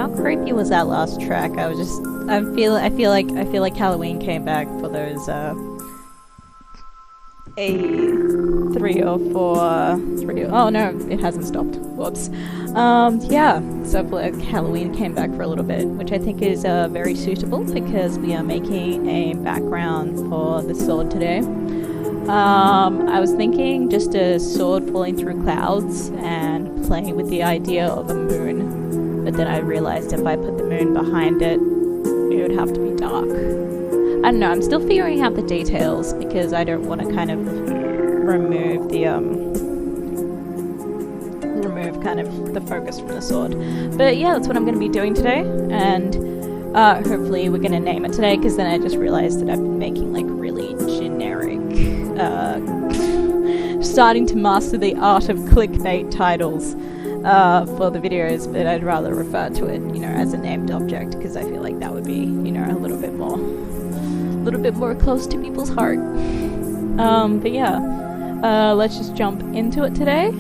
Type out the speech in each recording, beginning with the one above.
how creepy was that last track? I feel like Halloween came back for those oh no, it hasn't stopped. Whoops. Yeah, so I feel like Halloween came back for a little bit, which I think is very suitable because we are making a background for the sword today. I was thinking just a sword falling through clouds and playing with the idea of a moon, but then I realized if I put the moon behind it, it would have to be dark. I don't know, I'm still figuring out the details because I don't want to kind of remove kind of the focus from the sword. But yeah, that's what I'm going to be doing today, and hopefully we're going to name it today, because then I just realized that I've been making like really generic, starting to master the art of clickbait titles for the videos, but I'd rather refer to it, you know, as a named object, because I feel like that would be, you know, a little bit more close to people's heart. But yeah, let's just jump into it today.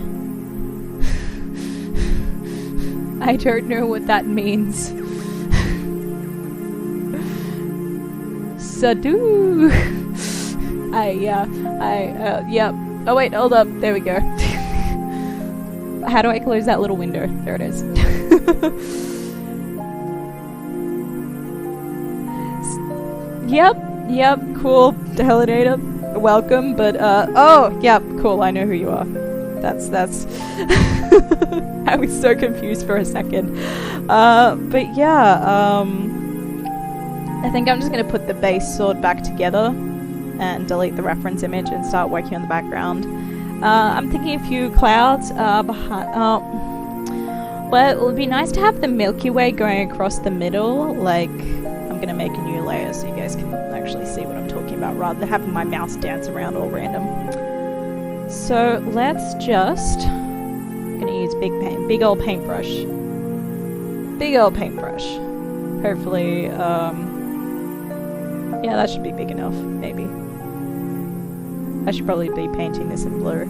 I don't know what that means. Sadu. Yep. Oh wait, hold up. There we go. How do I close that little window? There it is. Yep, cool. Delinator, welcome, but, oh, yep, cool, I know who you are. That's, I was so confused for a second. But yeah, I think I'm just gonna put the base sword back together and delete the reference image and start working on the background. I'm thinking a few clouds, behind, well, it would be nice to have the Milky Way going across the middle, like, I'm gonna make a new layer so you guys can actually see what I'm talking about rather than having my mouse dance around all random. So let's just, I'm gonna use big old paintbrush. Hopefully, yeah, that should be big enough, maybe. I should probably be painting this in blue.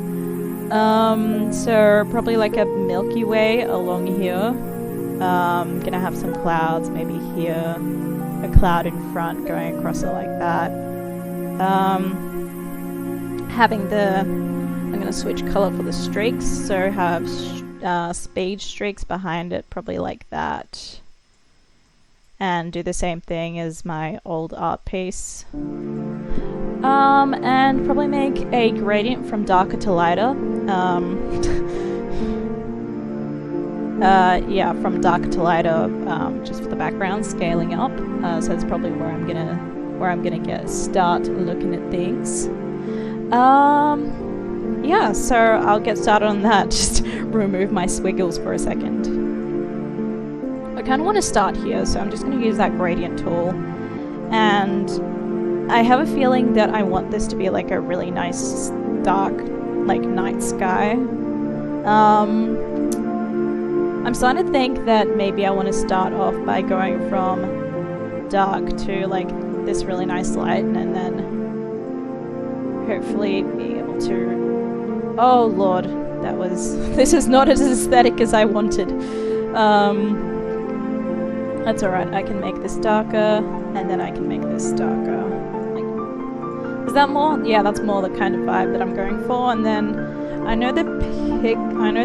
So probably like a Milky Way along here. Gonna have some clouds, maybe here. A cloud in front going across it like that. I'm gonna switch color for the streaks, so have speed streaks behind it, probably like that. And do the same thing as my old art piece. And probably make a gradient from darker to lighter. Yeah, from darker to lighter, just for the background, scaling up. So that's probably where I'm gonna start looking at things. Yeah, so I'll get started on that. Just remove my squiggles for a second. I kind of want to start here, so I'm just going to use that gradient tool. And I have a feeling that I want this to be like a really nice, dark, like night sky. I'm starting to think that maybe I want to start off by going from dark to like this really nice light, and then hopefully be able to... Oh lord, this is not as aesthetic as I wanted. That's alright, I can make this darker, and then I can make this darker. Like, is that more? Yeah, that's more the kind of vibe that I'm going for. And then I know the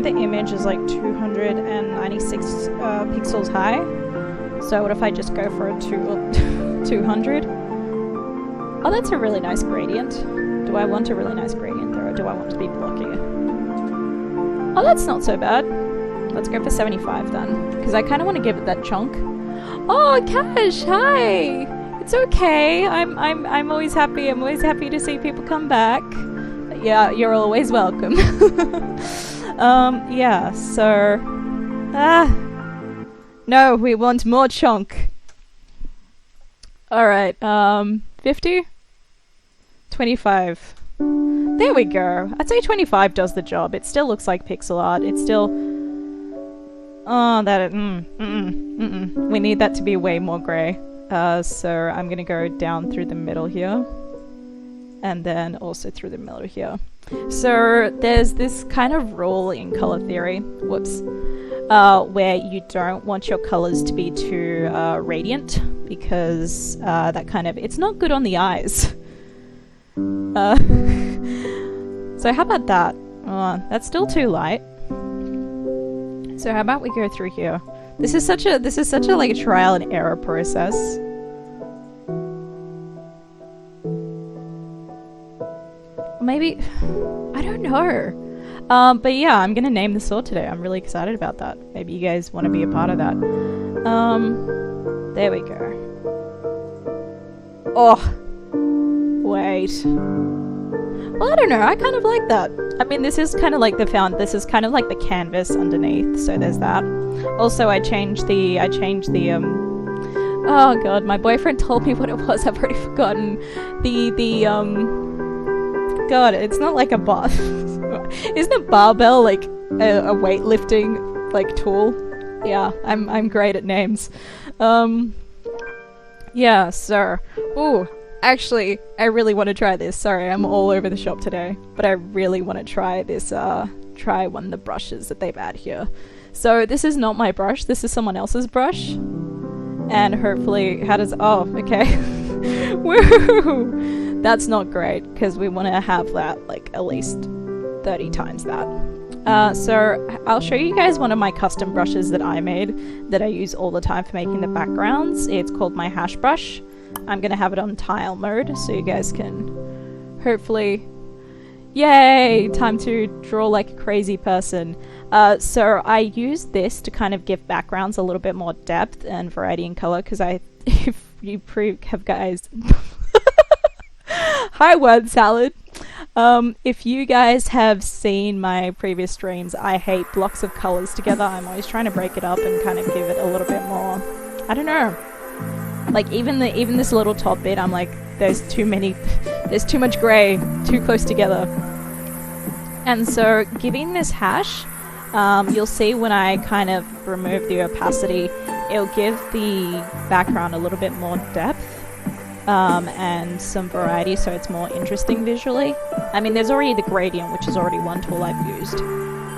image is like 296 pixels high. So what if I just go for a 200? Oh, that's a really nice gradient. Do I want a really nice gradient though, or do I want to be blocky? Oh, that's not so bad. Let's go for 75 then, because I kind of want to give it that chunk. Oh, Cash, hi. It's okay. I'm always happy. I'm always happy to see people come back. Yeah, you're always welcome. Yeah. So, no, we want more chunk. All right. 50, 25. There we go. I'd say 25 does the job. It still looks like pixel art. It's still... Oh, we need that to be way more grey. So I'm gonna go down through the middle here. And then also through the middle here. So there's this kind of rule in color theory, whoops, where you don't want your colors to be too radiant because that kind of, it's not good on the eyes. So how about that? That's still too light. So how about we go through here? This is such a like a trial and error process. Maybe, I don't know. But yeah, I'm gonna name the sword today. I'm really excited about that. Maybe you guys want to be a part of that. There we go. Oh, wait. Well, I don't know. I kind of like that. I mean, this is kind of like this is kind of like the canvas underneath. So there's that. Also, I changed the oh god, my boyfriend told me what it was. I've already forgotten. God, it's not like a bar. Isn't a barbell like a weightlifting like tool? Yeah, I'm great at names. Yeah, so ooh, actually, I really want to try this. Sorry, I'm all over the shop today, but I really want to try this. Try one of the brushes that they've had here. So this is not my brush. This is someone else's brush, and hopefully, how does? Oh, okay. Woo! That's not great because we want to have that like at least 30 times that. So I'll show you guys one of my custom brushes that I made that I use all the time for making the backgrounds. It's called my hash brush. I'm gonna have it on tile mode so you guys can hopefully, yay, time to draw like a crazy person. So I use this to kind of give backgrounds a little bit more depth and variety in color because if you have guys hi word salad. If you guys have seen my previous streams, I hate blocks of colors together. I'm always trying to break it up and kind of give it a little bit more, I don't know, like even this little top bit, I'm like, there's too much gray, too close together. And so giving this hash, you'll see when I kind of remove the opacity, it'll give the background a little bit more depth. And some variety, so it's more interesting visually. I mean, there's already the gradient, which is already one tool I've used.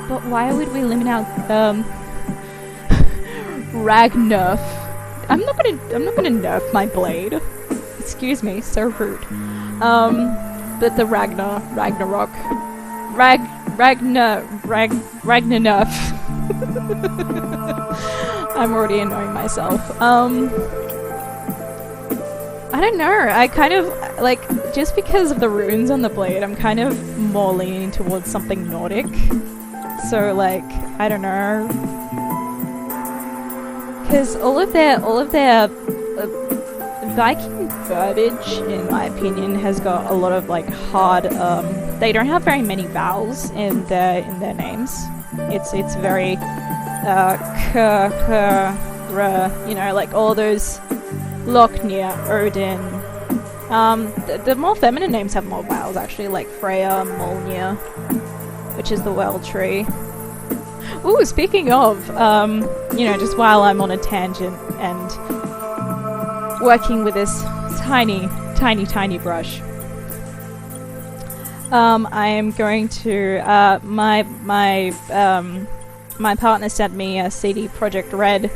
But why would we limit out Ragnerf? I'm not gonna nerf my blade. Excuse me, so rude. But the Ragnarok, Ragnarnerf. I'm already annoying myself. I don't know, I kind of, like, just because of the runes on the blade, I'm kind of more leaning towards something Nordic. So, like, I don't know. Because all of their Viking verbiage, in my opinion, has got a lot of, like, hard, they don't have very many vowels in their names. It's very, you know, like all those Lochnia, Odin. The more feminine names have more vowels, actually, like Freya, Molnir, which is the well tree. Ooh, speaking of, you know, just while I'm on a tangent and working with this tiny brush, I am going to, my partner sent me a CD Projekt Red,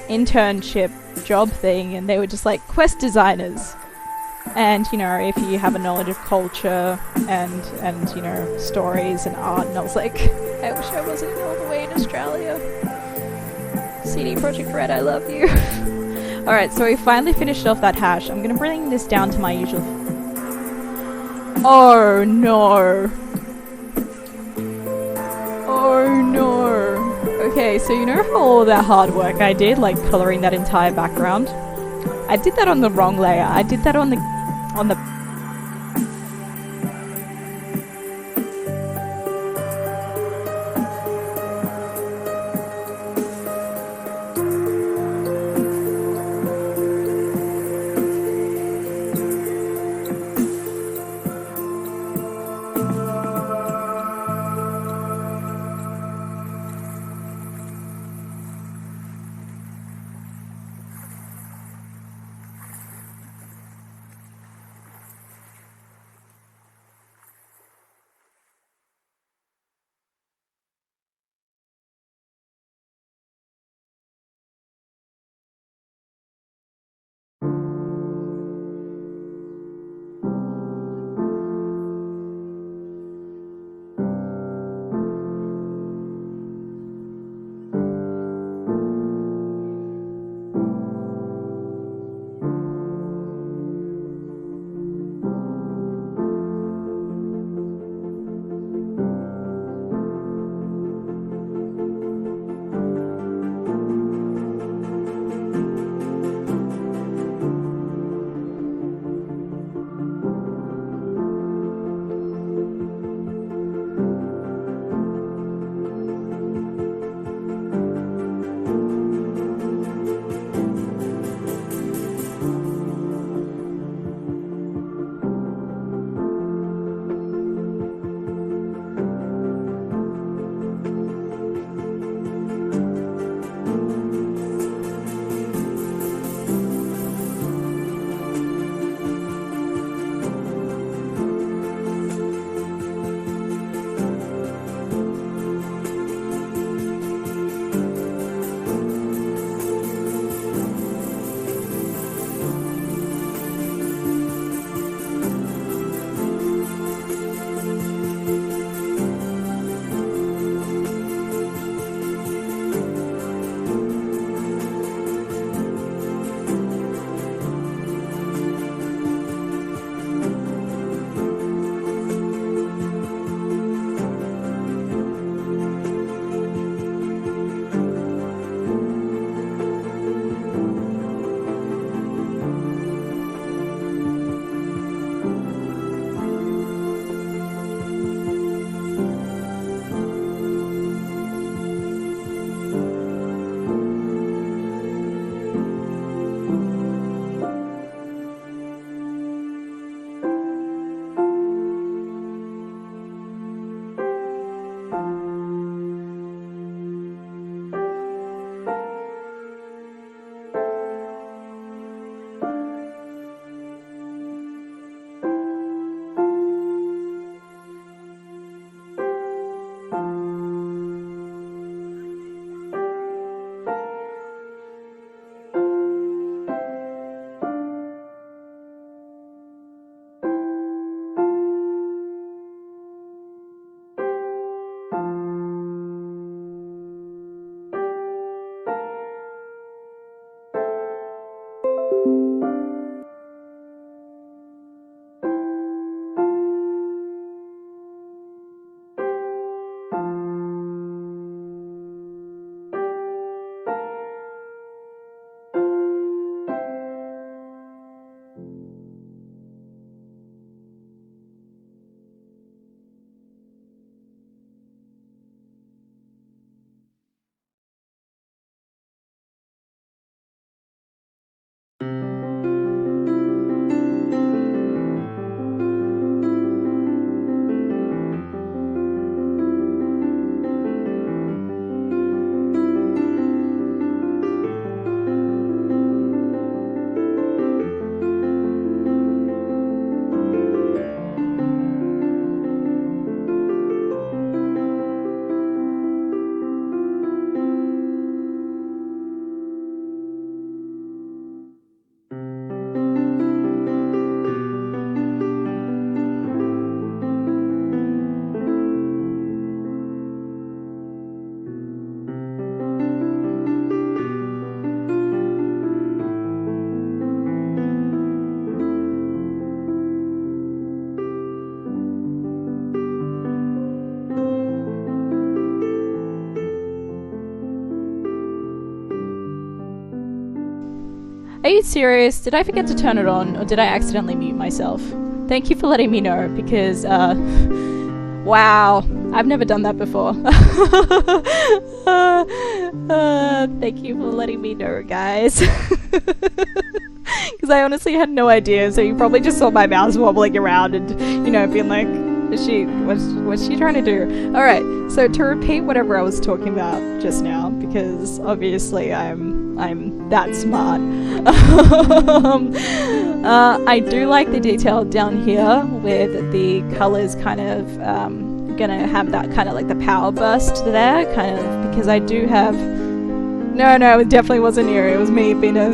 internship job thing, and they were just like quest designers, and you know, if you have a knowledge of culture and you know, stories and art, and I was like, I wish I wasn't all the way in Australia. CD Projekt Red, I love you. Alright, so we finally finished off that hash. I'm gonna bring this down to my usual. Oh no. Oh no. Okay, so you know all that hard work I did, like coloring that entire background? I did that on the wrong layer. I did that on the Are you serious? Did I forget to turn it on, or did I accidentally mute myself? Thank you for letting me know, because, wow, I've never done that before. Thank you for letting me know, guys. Because I honestly had no idea, so you probably just saw my mouse wobbling around and, you know, being like, what's she trying to do? Alright, so to repeat whatever I was talking about just now, because obviously I'm that smart. I do like the detail down here with the colors kind of gonna have that kind of like the power burst there, kind of, because I do have... No, it definitely wasn't you, it was me being a...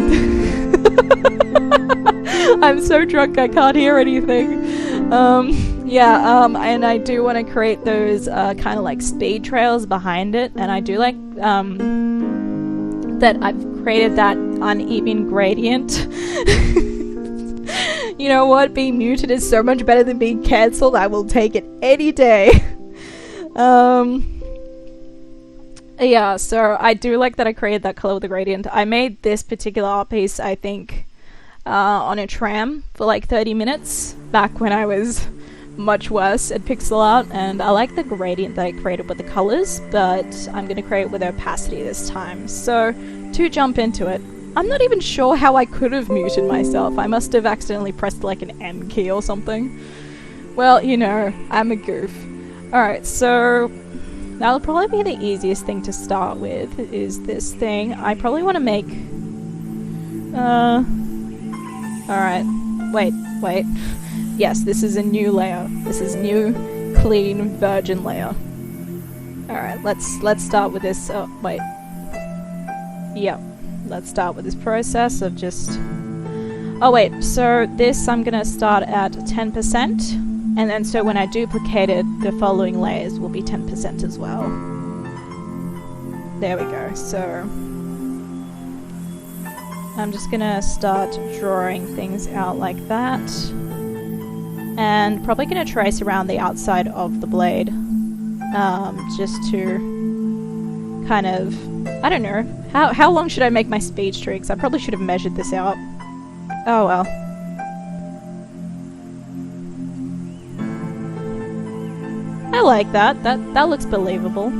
I'm so drunk I can't hear anything. And I do want to create those kind of like speed trails behind it, and I do like that I've created that uneven gradient. You know what? Being muted is so much better than being cancelled. I will take it any day. Yeah, so I do like that I created that color with the gradient. I made this particular art piece, I think, on a tram for like 30 minutes back when I was much worse at pixel art, and I like the gradient that I created with the colors, but I'm going to create with opacity this time. So to jump into it, I'm not even sure how I could have muted myself. I must have accidentally pressed like an M key or something. Well, you know, I'm a goof. Alright, so that'll probably be the easiest thing to start with, is this thing. I probably want to make... Alright, wait. Yes, this is a new layer. This is new, clean, virgin layer. Alright, let's start with this. Oh, wait. Yep. Let's start with this process of just... Oh wait, so this I'm gonna start at 10%, and then so when I duplicate it, the following layers will be 10% as well. There we go, so... I'm just gonna start drawing things out like that. And probably gonna trace around the outside of the blade. Just to kind of... I don't know. How long should I make my speed streaks? I probably should have measured this out. Oh well. I like that. That looks believable.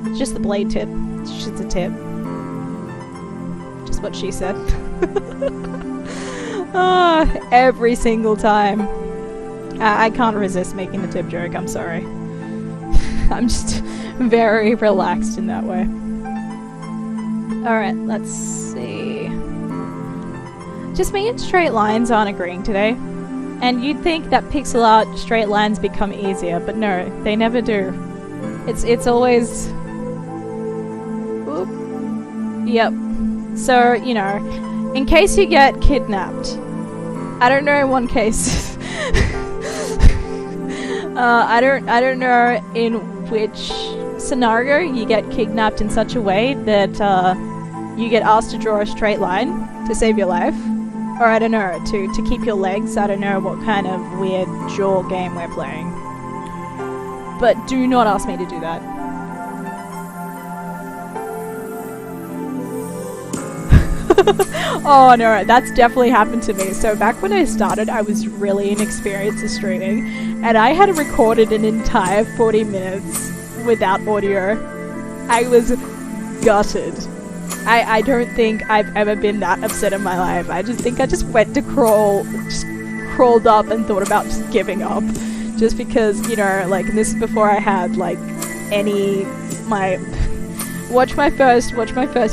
It's just the blade tip. It's just a tip. Just what she said. Oh, every single time. I can't resist making the tip joke, I'm sorry. I'm just very relaxed in that way. Alright, let's see. Just me and straight lines aren't agreeing today. And you'd think that pixel art straight lines become easier, but no, they never do. It's always... Oop. Yep. So, you know, in case you get kidnapped, I don't know in one case. I don't know in which scenario you get kidnapped in such a way that you get asked to draw a straight line to save your life, or I don't know, to keep your legs. I don't know what kind of weird jaw game we're playing, but do not ask me to do that. Oh no, that's definitely happened to me. So back when I started, I was really inexperienced in streaming, and I had recorded an entire 40 minutes without audio. I was gutted. I don't think I've ever been that upset in my life. I just think I just went to crawled up and thought about just giving up. Just because, you know, like, and this is before I had, like, Watch my first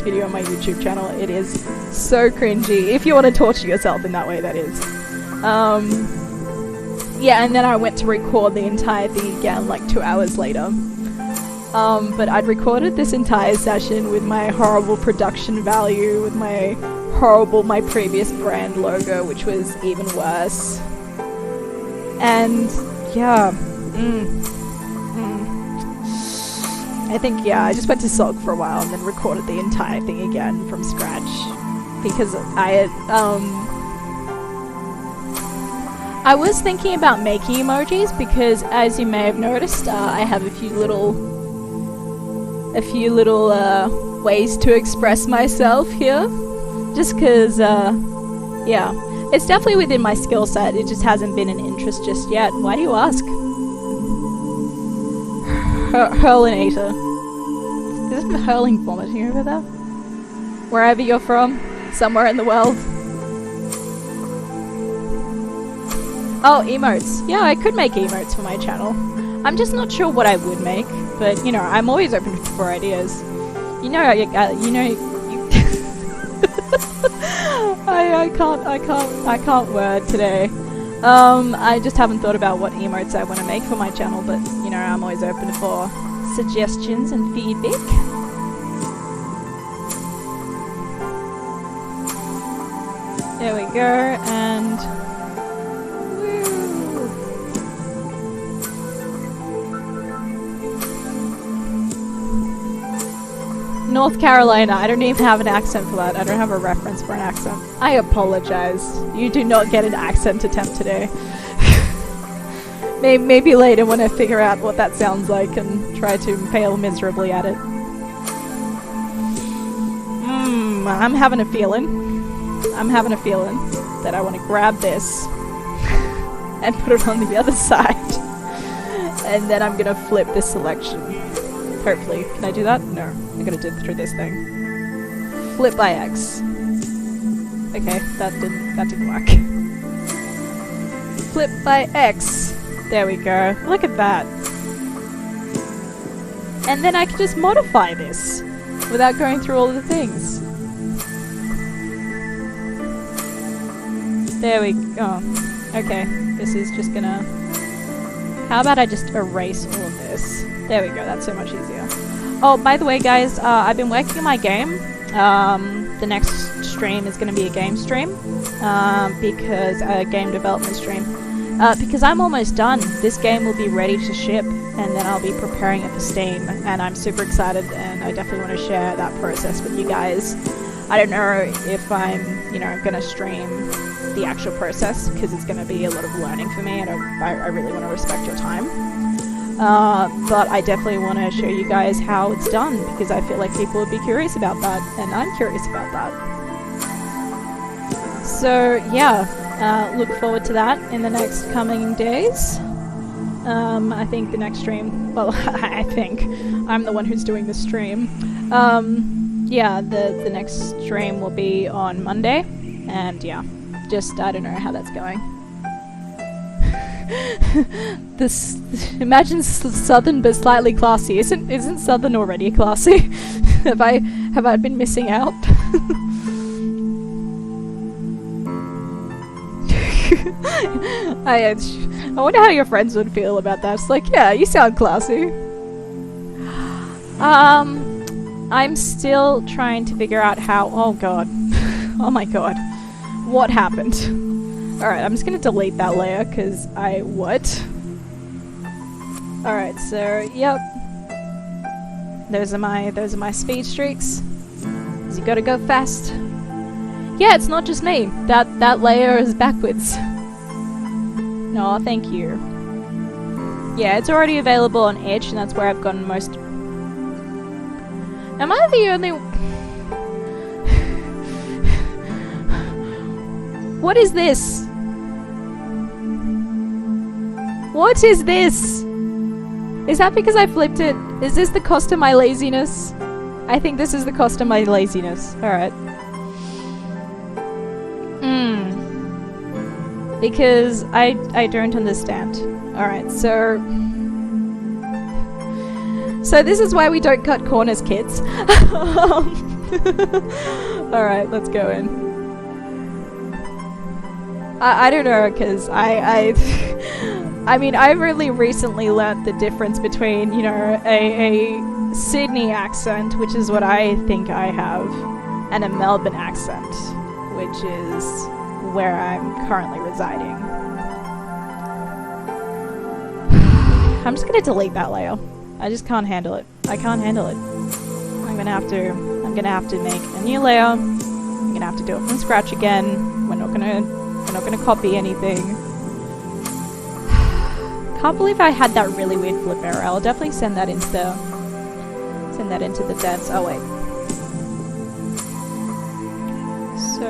video on my YouTube channel. It is so cringy. If you want to torture yourself in that way, that is. Yeah, and then I went to record the entire thing again, like 2 hours later. But I'd recorded this entire session with my horrible production value, with my previous brand logo, which was even worse. And, yeah. I think, yeah, I just went to sulk for a while and then recorded the entire thing again from scratch. Because I was thinking about making emojis because, as you may have noticed, I have a few little a few little ways to express myself here. Just because, yeah, it's definitely within my skill set. It just hasn't been an interest just yet. Why do you ask? Hurlinator. Is there hurling vomiting over there? Wherever you're from, somewhere in the world. Oh, emotes. Yeah, I could make emotes for my channel. I'm just not sure what I would make, but you know, I'm always open for ideas. You know, I can't word today. I just haven't thought about what emotes I want to make for my channel, but you know, I'm always open for suggestions and feedback. There we go, and woo. North Carolina. I don't even have an accent for that. I don't have a reference for an accent. I apologize. You do not get an accent attempt today. Maybe later when I figure out what that sounds like and try to fail miserably at it. I'm having a feeling. I'm having a feeling that I want to grab this and put it on the other side. And then I'm gonna flip this selection. Hopefully. Can I do that? No. I'm gonna do it through this thing. Flip by X. Okay, that didn't work. Flip by X. There we go. Look at that. And then I can just modify this without going through all of the things. There we go. Okay, this is just gonna... How about I just erase all of this? There we go, that's so much easier. Oh, by the way guys, I've been working on my game. The next stream is gonna be a game stream. Because a game development stream. Because I'm almost done. This game will be ready to ship, and then I'll be preparing it for Steam. And I'm super excited, and I definitely want to share that process with you guys. I don't know if I'm, you know, gonna stream the actual process, because it's going to be a lot of learning for me, and I really want to respect your time. But I definitely want to show you guys how it's done, because I feel like people would be curious about that, and I'm curious about that. So yeah, look forward to that in the next coming days. I think the next stream, well, I think I'm the one who's doing the stream. Yeah, the next stream will be on Monday, and yeah. Just, I don't know how that's going. Imagine Southern but slightly classy. Isn't Southern already classy? have I been missing out? I wonder how your friends would feel about that. It's like, yeah, you sound classy. I'm still trying to figure out how. Oh god. Oh my god. What happened? Alright, I'm just gonna delete that layer, because what? Alright, so, yep. Those are my speed streaks. So you gotta go fast. Yeah, it's not just me. That layer is backwards. No, thank you. Yeah, it's already available on Edge, and that's where I've gotten most... Am I the only... What is this? What is this? Is that because I flipped it? Is this the cost of my laziness? I think this is the cost of my laziness. Alright. Because I don't understand. Alright, so this is why we don't cut corners, kids. Alright, let's go in. I don't know, because I mean, I've really recently learnt the difference between, you know, a Sydney accent, which is what I think I have, and a Melbourne accent, which is where I'm currently residing. I'm just gonna delete that layer. I just can't handle it. I can't handle it. I'm gonna have to make a new layer. I'm gonna have to do it from scratch again. We're not gonna copy anything. Can't believe I had that really weird flip error. I'll definitely send that into Turn that into the dance. Oh wait. So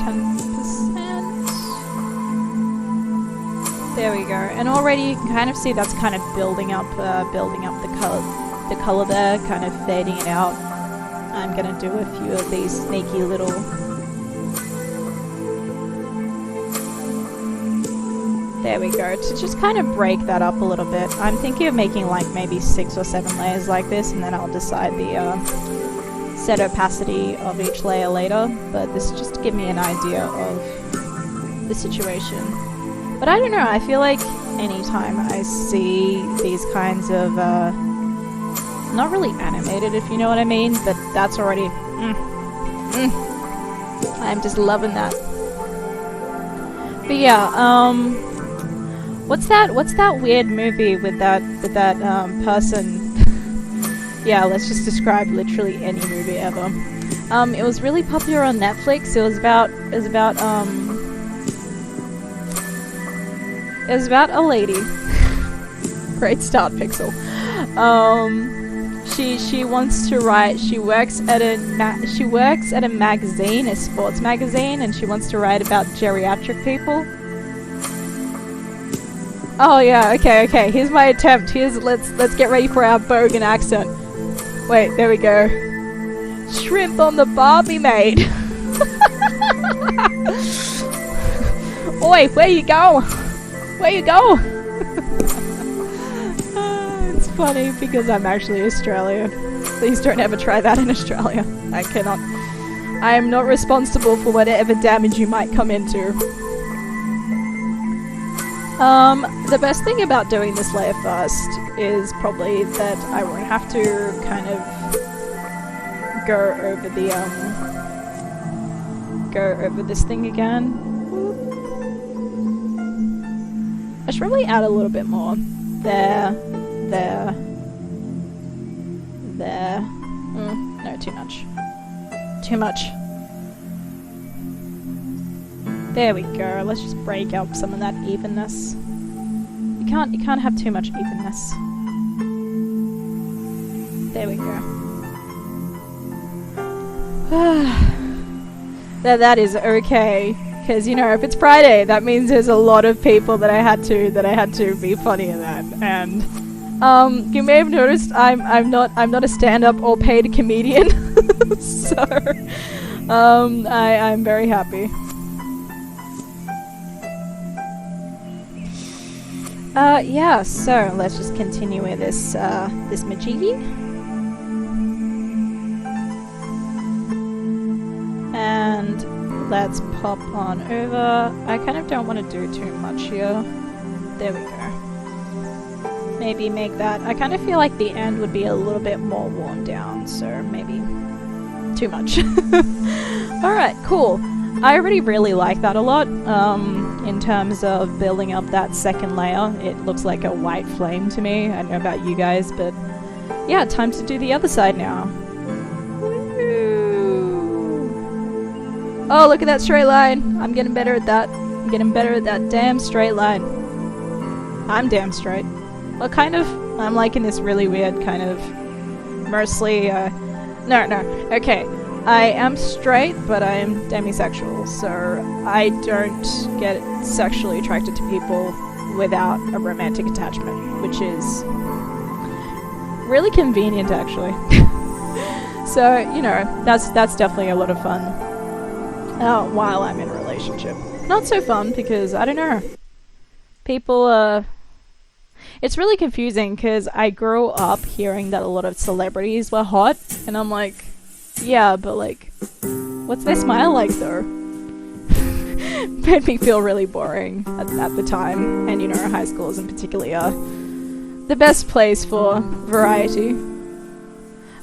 10%. There we go. And already you can kind of see that's kind of building up the color there, kind of fading it out. I'm gonna do a few of these sneaky little there we go, to just kind of break that up a little bit. I'm thinking of making like maybe 6 or 7 layers like this, and then I'll decide the set opacity of each layer later, but this is just to give me an idea of the situation. But I don't know, I feel like anytime I see these kinds of not really animated, if you know what I mean, but that's already I'm just loving that. But yeah, what's that weird movie with that person? Yeah, let's just describe literally any movie ever. It was really popular on Netflix. It was about a lady. Great start, Pixel. She wants to write. She works at a magazine, a sports magazine, and she wants to write about geriatric people. Oh yeah, okay. Here's my attempt. Let's get ready for our bogan accent. Wait, there we go. Shrimp on the Barbie maid. Oi, where you go? Where you go? It's funny because I'm actually Australian. Please don't ever try that in Australia. I cannot. I am not responsible for whatever damage you might come into. The best thing about doing this layer first is probably that I won't have to kind of go over this thing again. I should probably add a little bit more. There. No, too much. There we go. Let's just break up some of that evenness. You can't have too much evenness. There we go. That is okay, because you know, if it's Friday, that means there's a lot of people that I had to be funny in that. And you may have noticed I'm not a stand-up or paid comedian, so I'm very happy. Yeah, so let's just continue with this majiggy. And let's pop on over. I kind of don't want to do too much here. There we go. Maybe make that. I kind of feel like the end would be a little bit more worn down, so maybe too much. Alright, cool. I already really like that a lot. In terms of building up that second layer, it looks like a white flame to me. I don't know about you guys, but yeah, time to do the other side now. Woo! Oh, look at that straight line. I'm getting better at that. I'm getting better at that damn straight line. I'm damn straight. Well, kind of. I'm liking this really weird kind of mostly, no, okay. I am straight, but I am demisexual, so I don't get sexually attracted to people without a romantic attachment, which is really convenient, actually. So, you know, that's definitely a lot of fun while I'm in a relationship. Not so fun because, I don't know, people, it's really confusing because I grew up hearing that a lot of celebrities were hot, and I'm like, yeah, but like, what's their smile like though? Made me feel really boring at the time, and you know, high schools in particular are the best place for variety.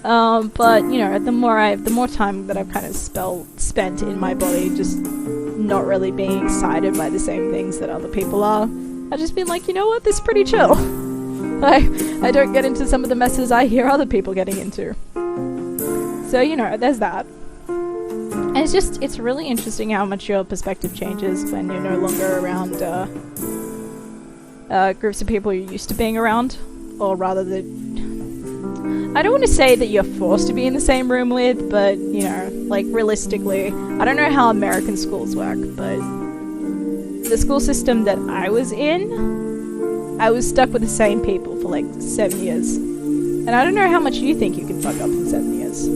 But you know, the more time that I've kind of spent in my body, just not really being excited by the same things that other people are, I've just been like, you know what, this is pretty chill. I don't get into some of the messes I hear other people getting into. So, you know, there's that. And it's really interesting how much your perspective changes when you're no longer around groups of people you're used to being around. Or rather, I don't want to say that you're forced to be in the same room with, but, you know, like, realistically, I don't know how American schools work, but the school system that I was in, I was stuck with the same people for, like, 7 years. And I don't know how much you think you can fuck up in 7 years.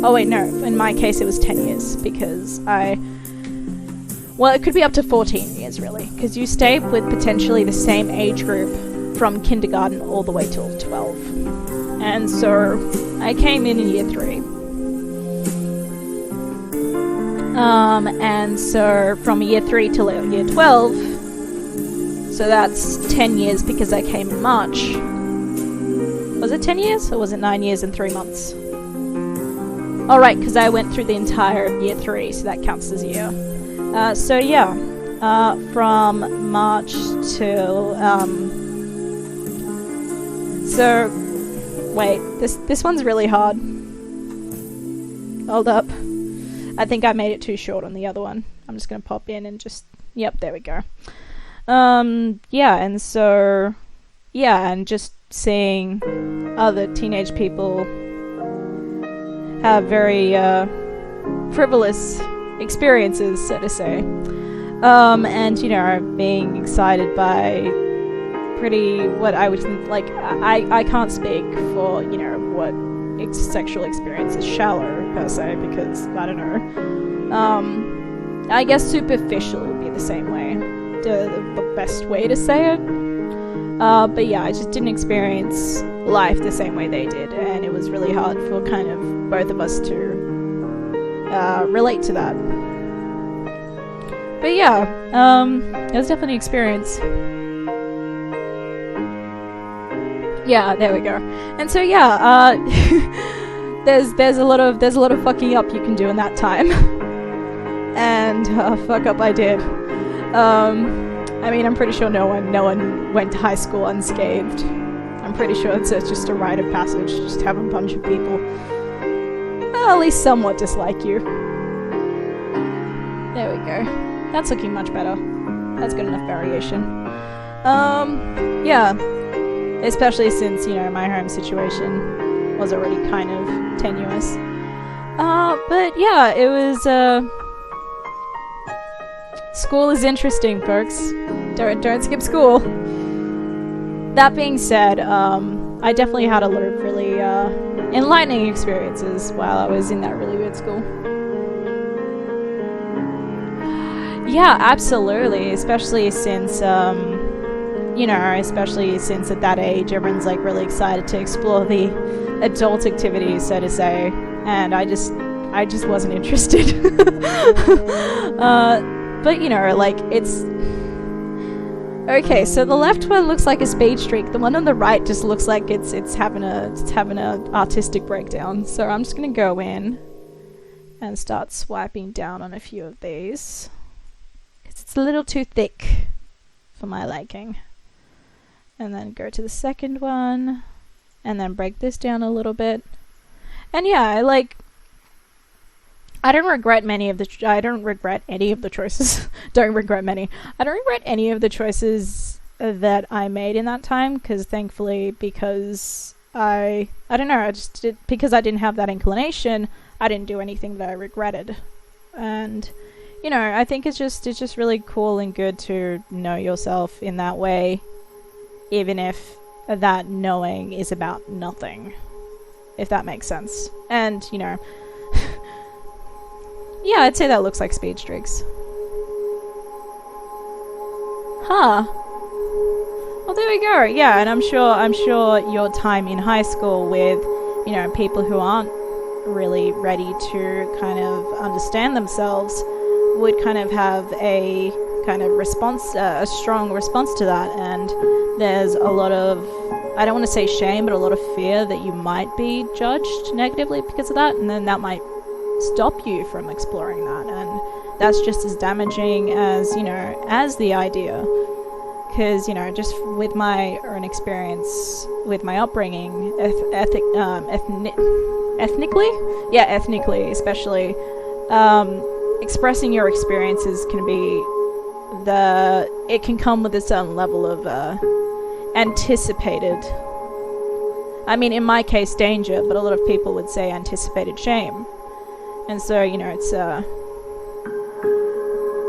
Oh, wait, no. In my case, it was 10 years, because well, it could be up to 14 years, really, because you stay with potentially the same age group from kindergarten all the way till 12. And so I came in year 3. And so from year 3 till year 12, so that's 10 years because I came in March. Was it 10 years? Or was it 9 years and 3 months? Oh, right, because I went through the entire year 3, so that counts as a year. So yeah, from March till, so, wait, this one's really hard. Hold up. I think I made it too short on the other one. I'm just gonna pop in and just, yep, there we go. Yeah, and so, yeah, and just seeing other teenage people have very, frivolous experiences, so to say. And, you know, being excited by pretty, what I would think, like, I can't speak for, you know, what sexual experience is shallow, per se, because, I don't know. I guess superficial would be the same way, the best way to say it. But yeah, I just didn't experience life the same way they did, and it was really hard for kind of both of us to relate to that. But yeah, it was definitely an experience. Yeah, there we go. And so yeah, there's a lot of fucking up you can do in that time. And fuck up I did. I mean, I'm pretty sure no one went to high school unscathed. I'm pretty sure it's just a rite of passage, just have a bunch of people at least somewhat dislike you. There we go. That's looking much better. That's good enough variation. Yeah. Especially since, you know, my home situation was already kind of tenuous. But yeah, it was, school is interesting, folks. Don't skip school. That being said, I definitely had a lot of really, enlightening experiences while I was in that really weird school. Yeah, absolutely. Especially since, you know, especially since at that age everyone's like really excited to explore the adult activities, so to say, and I just wasn't interested. But you know, like, it's okay, so the left one looks like a speed streak, the one on the right just looks like it's having a artistic breakdown. So I'm just gonna go in and start swiping down on a few of these. It's a little too thick for my liking. And then go to the second one, and then break this down a little bit. And yeah, I don't regret any of the choices. I don't regret any of the choices that I made in that time, because I don't know, because I didn't have that inclination, I didn't do anything that I regretted. And you know, I think it's just really cool and good to know yourself in that way, even if that knowing is about nothing, if that makes sense. And, you know, yeah, I'd say that looks like speed streaks. Huh. Well, there we go. Yeah, and I'm sure your time in high school with, you know, people who aren't really ready to kind of understand themselves would kind of have a kind of response, a strong response to that. And there's a lot of, I don't want to say shame, but a lot of fear that you might be judged negatively because of that, and then that might stop you from exploring that, and that's just as damaging as, you know, as the idea. Because, you know, just with my own experience with my upbringing, ethnically especially, expressing your experiences can be it can come with a certain level of anticipated I mean, in my case, danger, but a lot of people would say anticipated shame. And so, you know, it's,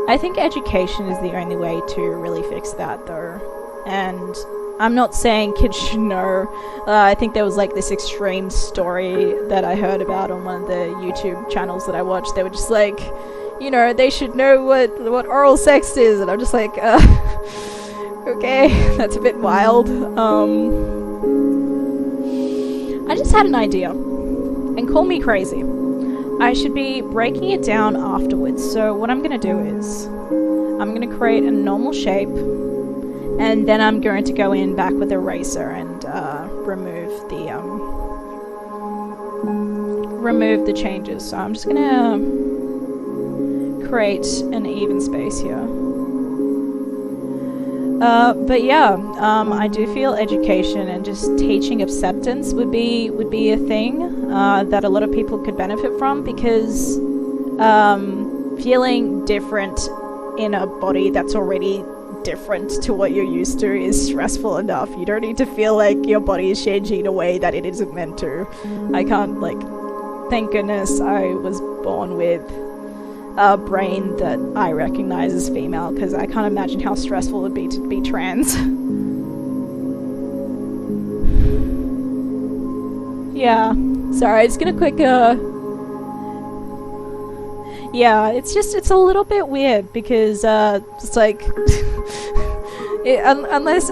I think education is the only way to really fix that, though. And I'm not saying kids should know. I think there was like this extreme story that I heard about on one of the YouTube channels that I watched. They were just like, you know, they should know what oral sex is. And I'm just like, okay, that's a bit wild. I just had an idea, and call me crazy. I should be breaking it down afterwards. So what I'm going to do is I'm going to create a normal shape, and then I'm going to go in back with a eraser and remove the changes. So I'm just going to create an even space here. But yeah, I do feel education and just teaching acceptance would be a thing that a lot of people could benefit from, because feeling different in a body that's already different to what you're used to is stressful enough. You don't need to feel like your body is changing in a way that it isn't meant to. I can't, like, thank goodness I was born with a brain that I recognize as female, because I can't imagine how stressful it would be to be trans. Yeah, sorry, it's gonna quick, yeah, it's a little bit weird, because, it's like, unless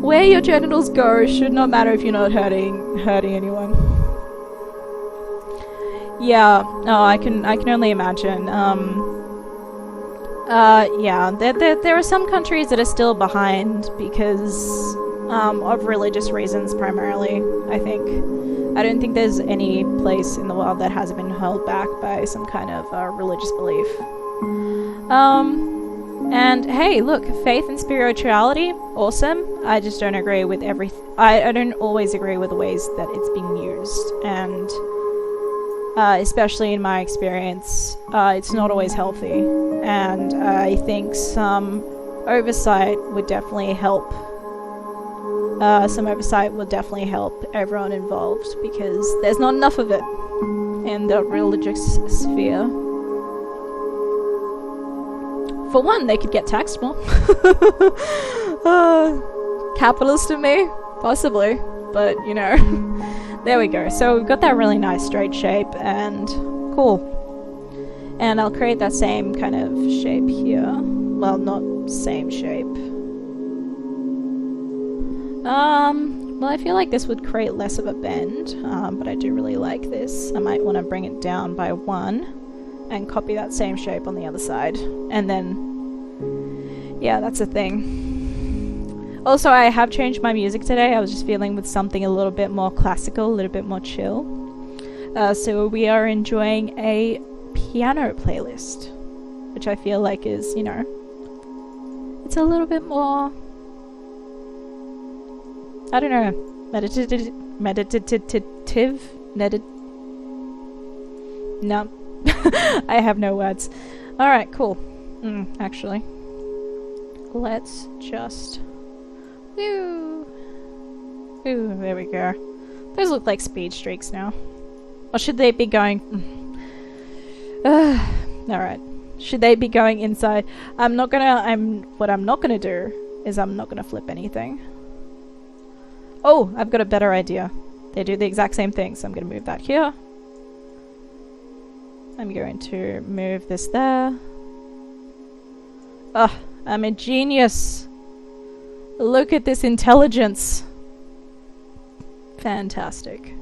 where your genitals go should not matter if you're not hurting anyone. Yeah, no, I can only imagine. Yeah, there are some countries that are still behind because of religious reasons primarily, I think. I don't think there's any place in the world that hasn't been held back by some kind of religious belief. And hey, look, faith and spirituality, awesome. I just don't agree with I don't always agree with the ways that it's being used, and especially in my experience, it's not always healthy, and I think some oversight would definitely help. Some oversight will definitely help everyone involved, because there's not enough of it in the religious sphere. For one, they could get taxed more. Capitalist of me? Possibly, but you know. There we go. So we've got that really nice straight shape, and cool. And I'll create that same kind of shape here. Well, not same shape. Well, I feel like this would create less of a bend, but I do really like this. I might want to bring it down by 1 and copy that same shape on the other side. And then, yeah, that's a thing. Also, I have changed my music today. I was just feeling with something a little bit more classical, a little bit more chill. So we are enjoying a piano playlist, which I feel like is, you know, it's a little bit more, I don't know, meditative? No. I have no words. Alright, cool. Actually. Let's just... Woo! Ooh, there we go. Those look like speed streaks now. Or should they be going... Alright. Should they be going inside? What I'm not gonna do is I'm not gonna flip anything. Oh, I've got a better idea. They do the exact same thing, so I'm gonna move that here. I'm going to move this there. Ugh, I'm a genius. Look at this intelligence. Fantastic.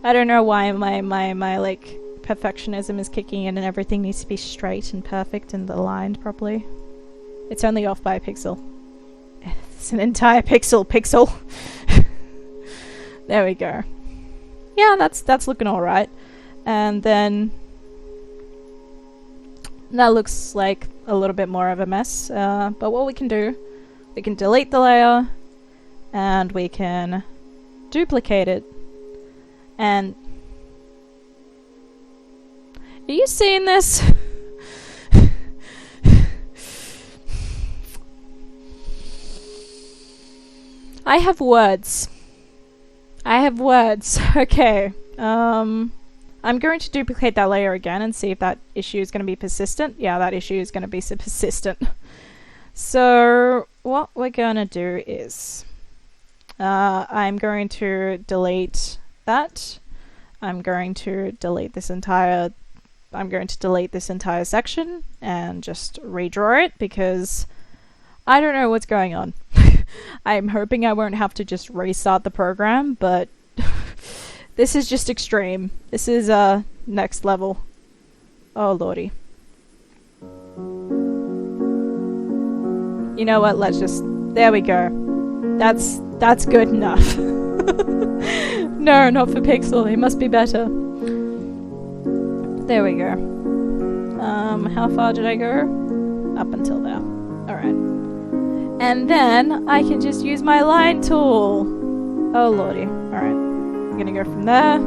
I don't know why my like perfectionism is kicking in and everything needs to be straight and perfect and aligned properly. It's only off by a pixel. It's an entire pixel. There we go. Yeah, that's looking alright. And then that looks like a little bit more of a mess. But what we can do, we can delete the layer and we can duplicate it. And are you seeing this? I have words. I have words. Okay. I'm going to duplicate that layer again and see if that issue is going to be persistent. Yeah, that issue is going to be persistent. So what we're going to do is I'm going to delete that. I'm going to delete this entire section and just redraw it because I don't know what's going on. I'm hoping I won't have to just restart the program, but this is just extreme. This is next level. Oh lordy. You know what, let's just, there we go. That's good enough. No, not for Pixel, it must be better. There we go. How far did I go? Up until there. Alright. And then I can just use my line tool. Oh lordy. Alright. I'm gonna go from there.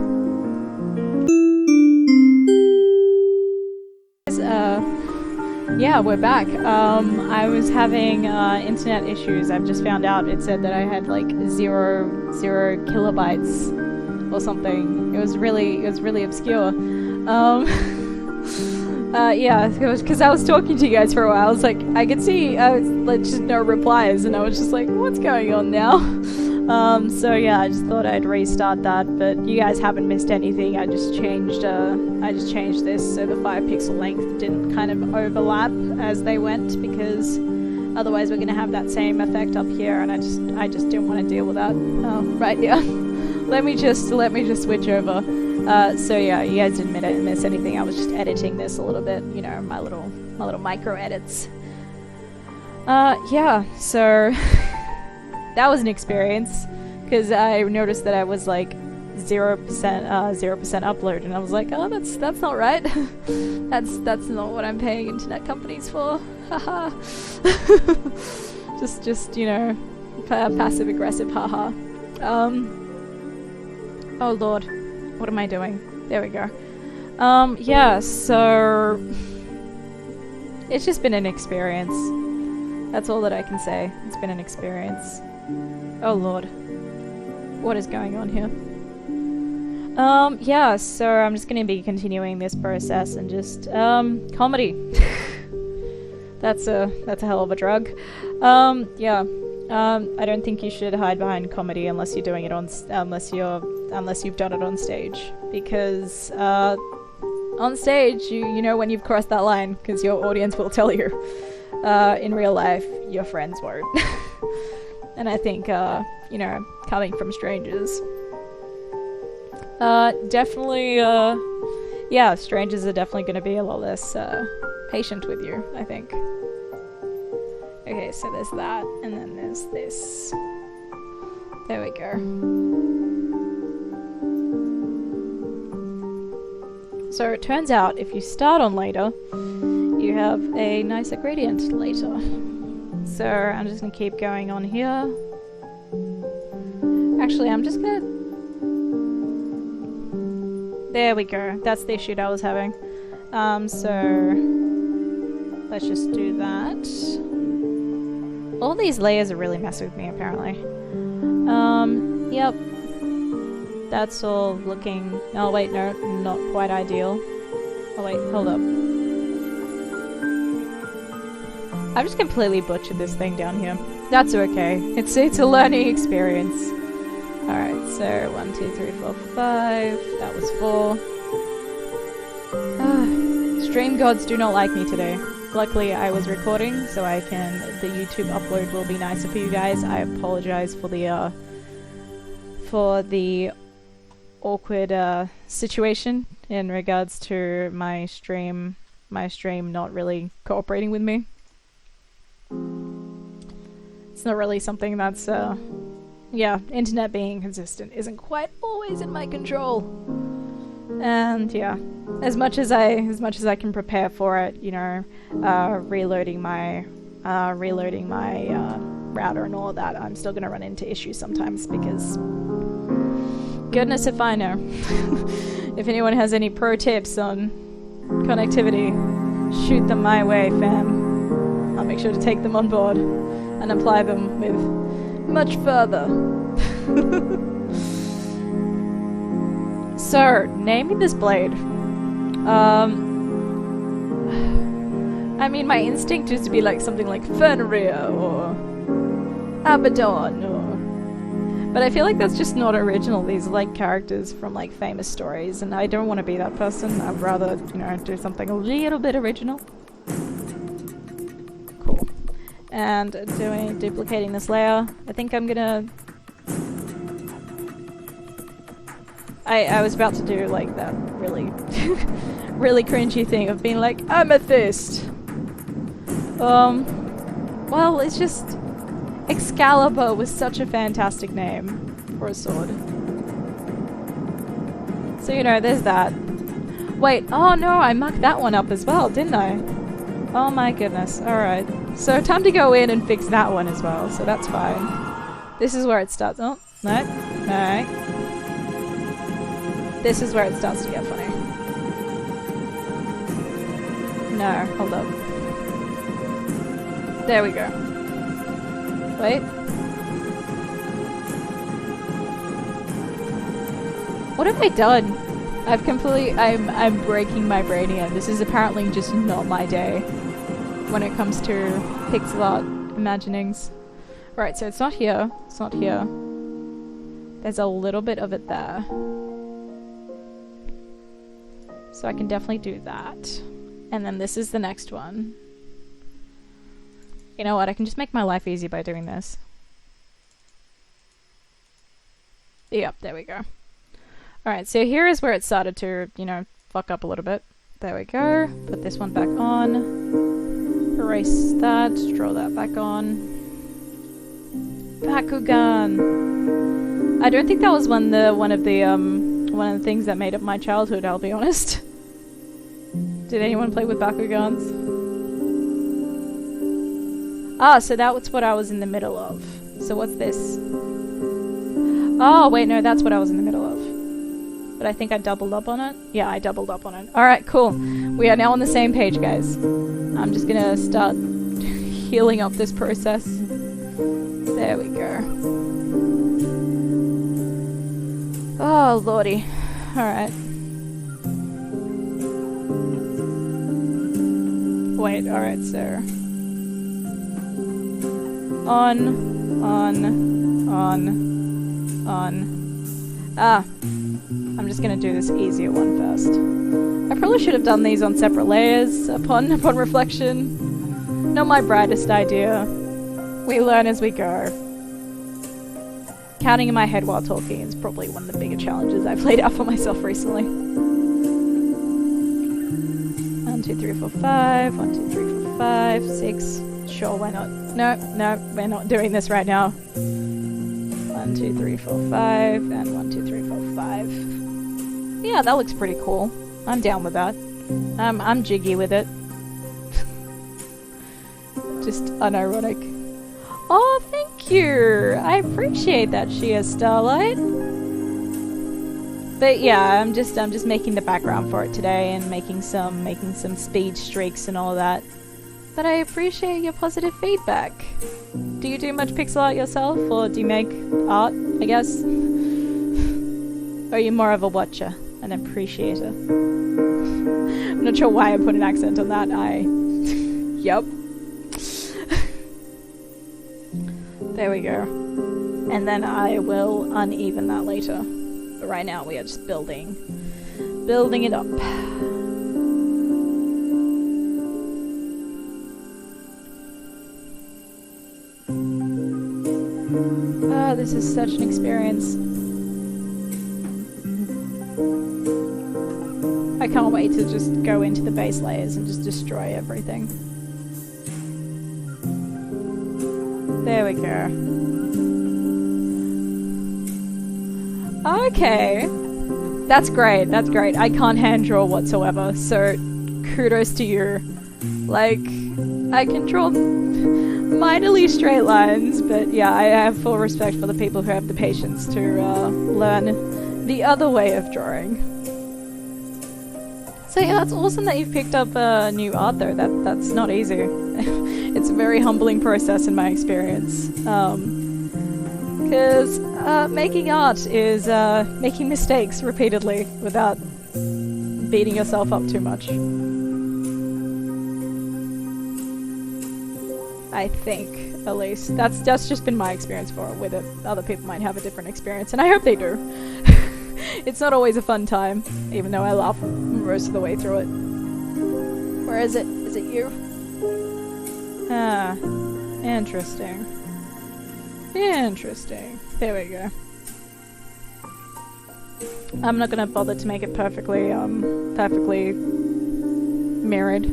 Yeah, we're back. I was having internet issues. I've just found out. It said that I had like zero kilobytes or something. It was really obscure. Yeah, because I was talking to you guys for a while. I was like, I could see like just no replies, and I was just like, what's going on now? So yeah, I just thought I'd restart that, but you guys haven't missed anything. I just changed this so the 5 pixel length didn't kind of overlap as they went, because otherwise we're gonna have that same effect up here, and I just didn't want to deal with that. Oh, right, yeah. let me just switch over. So yeah, you guys didn't miss anything. I was just editing this a little bit, you know, my little micro edits. Yeah, so that was an experience, because I noticed that I was like 0% upload, and I was like, oh, that's not right. that's not what I'm paying internet companies for. Haha. just you know, passive aggressive, haha. Oh lord, what am I doing? There we go. Yeah, so it's just been an experience. That's all that I can say. It's been an experience. Oh lord, what is going on here? Yeah, so I'm just gonna be continuing this process and just comedy. That's a hell of a drug. Yeah. I don't think you should hide behind comedy unless you're doing it unless you've done it on stage, because on stage you know when you've crossed that line, because your audience will tell you. In real life, your friends won't. And I think you know, coming from strangers, definitely yeah, strangers are definitely going to be a lot less patient with you, I think. Okay, so there's that, and then there's this. There we go. So it turns out if you start on later, you have a nicer gradient later. So I'm just gonna keep going on here. Actually, I'm just gonna... There we go. That's the issue I was having. So let's just do that. All these layers are really messing with me, apparently. Yep. That's all looking... Oh wait, no, not quite ideal. Oh wait, hold up. I've just completely butchered this thing down here. That's okay. It's a learning experience. Alright, so 1, 2, 3, 4, 5. That was 4. Stream gods do not like me today. Luckily, I was recording, so the YouTube upload will be nicer for you guys. I apologize for the awkward situation in regards to my stream not really cooperating with me. It's not really something that's yeah, internet being consistent isn't quite always in my control. And yeah, as much as I can prepare for it, you know, reloading my router and all of that, I'm still gonna run into issues sometimes, because goodness if I know. If anyone has any pro tips on connectivity, shoot them my way, fam. I'll make sure to take them on board and apply them Much further. So, naming this blade. I mean, my instinct is to be like something like Fenrir or Abaddon or... But I feel like that's just not original. These are like characters from like famous stories, and I don't want to be that person. I'd rather, you know, do something a little bit original. Cool. And duplicating this layer. I think I'm gonna... I was about to do like that really, really cringy thing of being like, amethyst! Well, it's just... Excalibur was such a fantastic name for a sword. So, you know, there's that. Wait, oh no, I mucked that one up as well, didn't I? Oh my goodness, alright. So, time to go in and fix that one as well, so that's fine. This is where it starts. Oh, no, no. This is where it starts to get funny. No, hold up. There we go. Wait. What have I done? I'm breaking my brain here. This is apparently just not my day when it comes to pixel art imaginings. Right, so it's not here. It's not here. There's a little bit of it there. So I can definitely do that. And then this is the next one. You know what, I can just make my life easy by doing this. Yep, there we go. Alright, so here is where it started to, you know, fuck up a little bit. There we go. Put this one back on. Erase that, draw that back on. Bakugan! I don't think that was one of the things that made up my childhood, I'll be honest. Did anyone play with Bakugans? Ah, so that was what I was in the middle of. So what's this? Oh, wait, no, that's what I was in the middle of. But I think I doubled up on it. Yeah, I doubled up on it. Alright, cool. We are now on the same page, guys. I'm just gonna start healing up this process. There we go. Oh, lordy. Alright. Wait, alright, so... On. Ah. I'm just gonna do this easier one first. I probably should have done these on separate layers upon reflection. Not my brightest idea. We learn as we go. Counting in my head while talking is probably one of the bigger challenges I've laid out for myself recently. 1, 2, 3, 4, 5. 1, 2, 3, 4, 5, 6. Sure, why not? No, we're not doing this right now. 1, 2, 3, 4, 5, and 1, 2, 3, 4, 5. Yeah, that looks pretty cool. I'm down with that. I'm jiggy with it. Just unironic. Oh, thank you! I appreciate that, Shia Starlight. But yeah, I'm just making the background for it today and making some speed streaks and all of that. But I appreciate your positive feedback. Do you do much pixel art yourself, or do you make art, I guess? Or are you more of a watcher, an appreciator? I'm not sure why I put an accent on that. Yup. There we go. And then I will uneven that later. But right now we are just building it up. Oh, this is such an experience. I can't wait to just go into the base layers and just destroy everything. There we go. Okay. That's great, that's great. I can't hand draw whatsoever, so kudos to you. Like, I can draw minorly straight lines, but yeah, I have full respect for the people who have the patience to learn the other way of drawing. So yeah, that's awesome that you've picked up new art though. That's not easy. It's a very humbling process in my experience. Because making art is making mistakes repeatedly without beating yourself up too much. I think, at least. That's just been my experience for it with it. Other people might have a different experience, and I hope they do. It's not always a fun time, even though I laugh most of the way through it. Where is it? Is it you? Ah, interesting. Interesting. There we go. I'm not gonna bother to make it perfectly mirrored.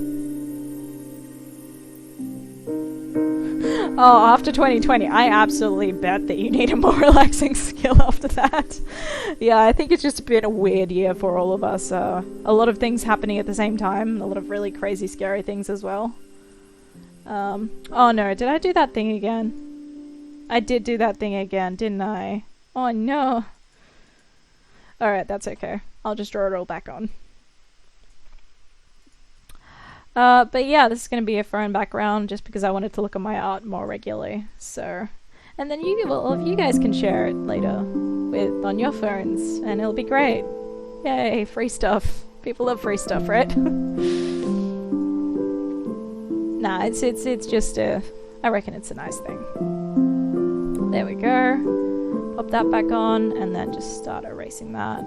Oh, after 2020, I absolutely bet that you need a more relaxing skill after that. Yeah, I think it's just been a weird year for all of us. A lot of things happening at the same time, a lot of really crazy, scary things as well. Oh no, did I do that thing again? I did do that thing again, didn't I? Oh no. Alright, that's okay. I'll just draw it all back on. But yeah, this is going to be a phone background just because I wanted to look at my art more regularly. So, and then all of you guys can share it later on your phones, and it'll be great. Yay, free stuff. People love free stuff, right? Nah, it's just I reckon it's a nice thing. There we go. Pop that back on, and then just start erasing that.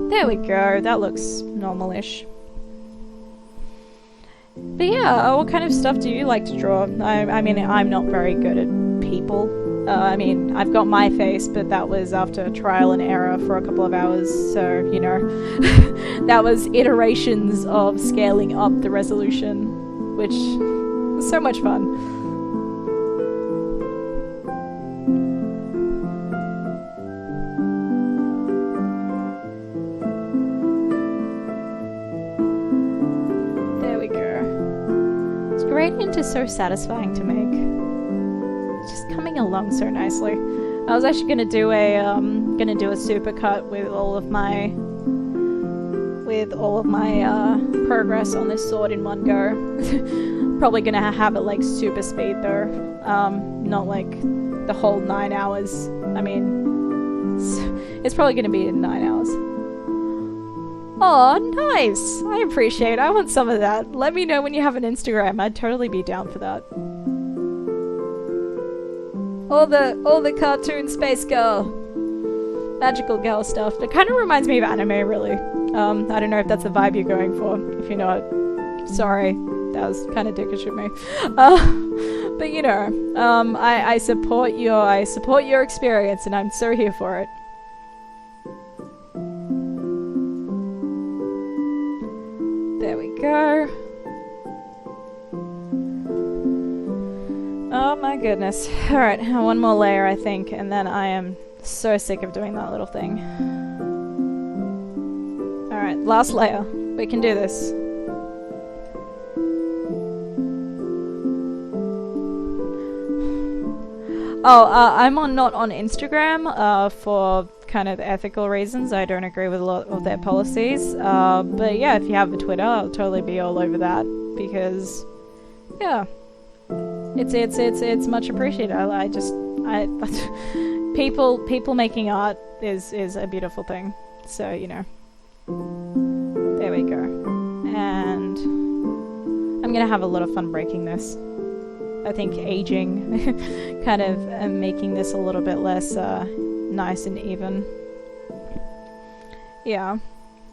There we go, that looks normal-ish. But yeah, what kind of stuff do you like to draw? I mean, I'm not very good at people. I mean, I've got my face, but that was after trial and error for a couple of hours, so, you know. That was iterations of scaling up the resolution, which was so much fun. Gradient is so satisfying to make. It's just coming along so nicely. I was actually gonna do a supercut with all of my progress on this sword in one go. Probably gonna have it like super speed though. Not like the whole 9 hours. I mean, it's probably gonna be in 9 hours. Oh, nice! I appreciate it. I want some of that. Let me know when you have an Instagram. I'd totally be down for that. All the cartoon space girl, magical girl stuff. It kind of reminds me of anime, really. I don't know if that's the vibe you're going for. If you're not, sorry, that was kind of dickish of me. But you know, I support your experience, and I'm so here for it. There we go. Oh my goodness. Alright, one more layer I think, and then I am so sick of doing that little thing. Alright, last layer. We can do this. Oh, I'm not on Instagram for kind of ethical reasons. I don't agree with a lot of their policies. But yeah, if you have a Twitter, I'll totally be all over that because, yeah, it's much appreciated. People making art is a beautiful thing. So you know, there we go. And I'm gonna have a lot of fun breaking this. I think aging kind of making this a little bit less nice and even. Yeah.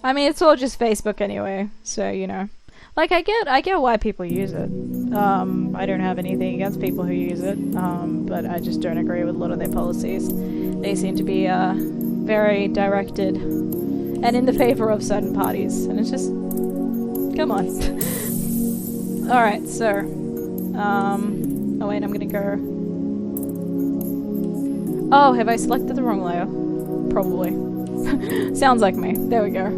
I mean, it's all just Facebook anyway, so you know. Like I get why people use it. I don't have anything against people who use it, but I just don't agree with a lot of their policies. They seem to be very directed and in the favor of certain parties, and it's just come on. Alright, so oh wait, I'm gonna go. Oh, have I selected the wrong layer? Probably. Sounds like me. There we go.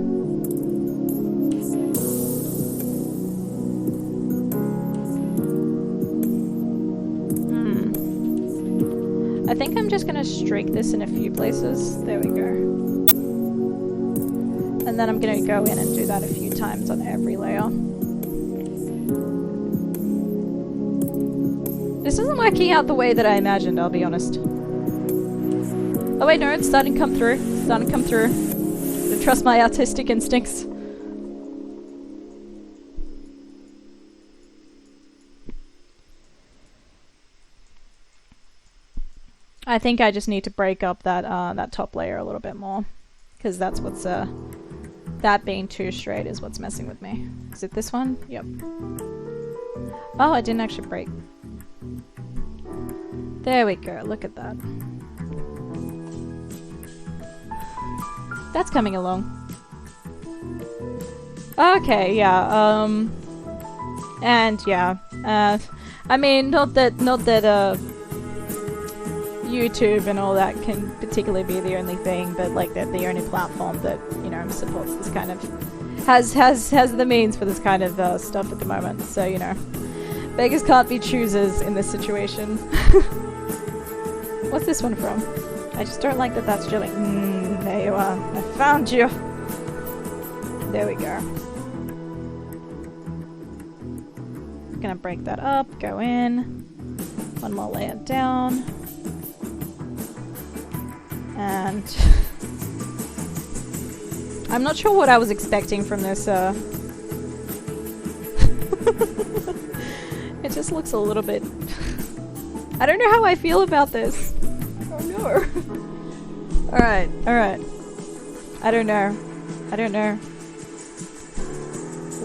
I think I'm just gonna streak this in a few places. There we go. And then I'm gonna go in and do that a few times on every layer. This isn't working out the way that I imagined, I'll be honest. Oh wait, no, it's starting to come through. It's starting to come through. I trust my artistic instincts. I think I just need to break up that that top layer a little bit more, because that's what's that being too straight is what's messing with me. Is it this one? Yep. Oh, I didn't actually break. There we go. Look at that. That's coming along. Okay, yeah. And yeah. I mean, not that YouTube and all that can particularly be the only thing, but like the only platform that, you know, supports this kind of has the means for this kind of stuff at the moment. So, you know, beggars can't be choosers in this situation. What's this one from? I just don't like that that's drilling. There you are. I found you. There we go. I'm gonna break that up, go in. One more layer down. And I'm not sure what I was expecting from this. It just looks a little bit... I don't know how I feel about this. Oh no. Alright, alright. I don't know. I don't know.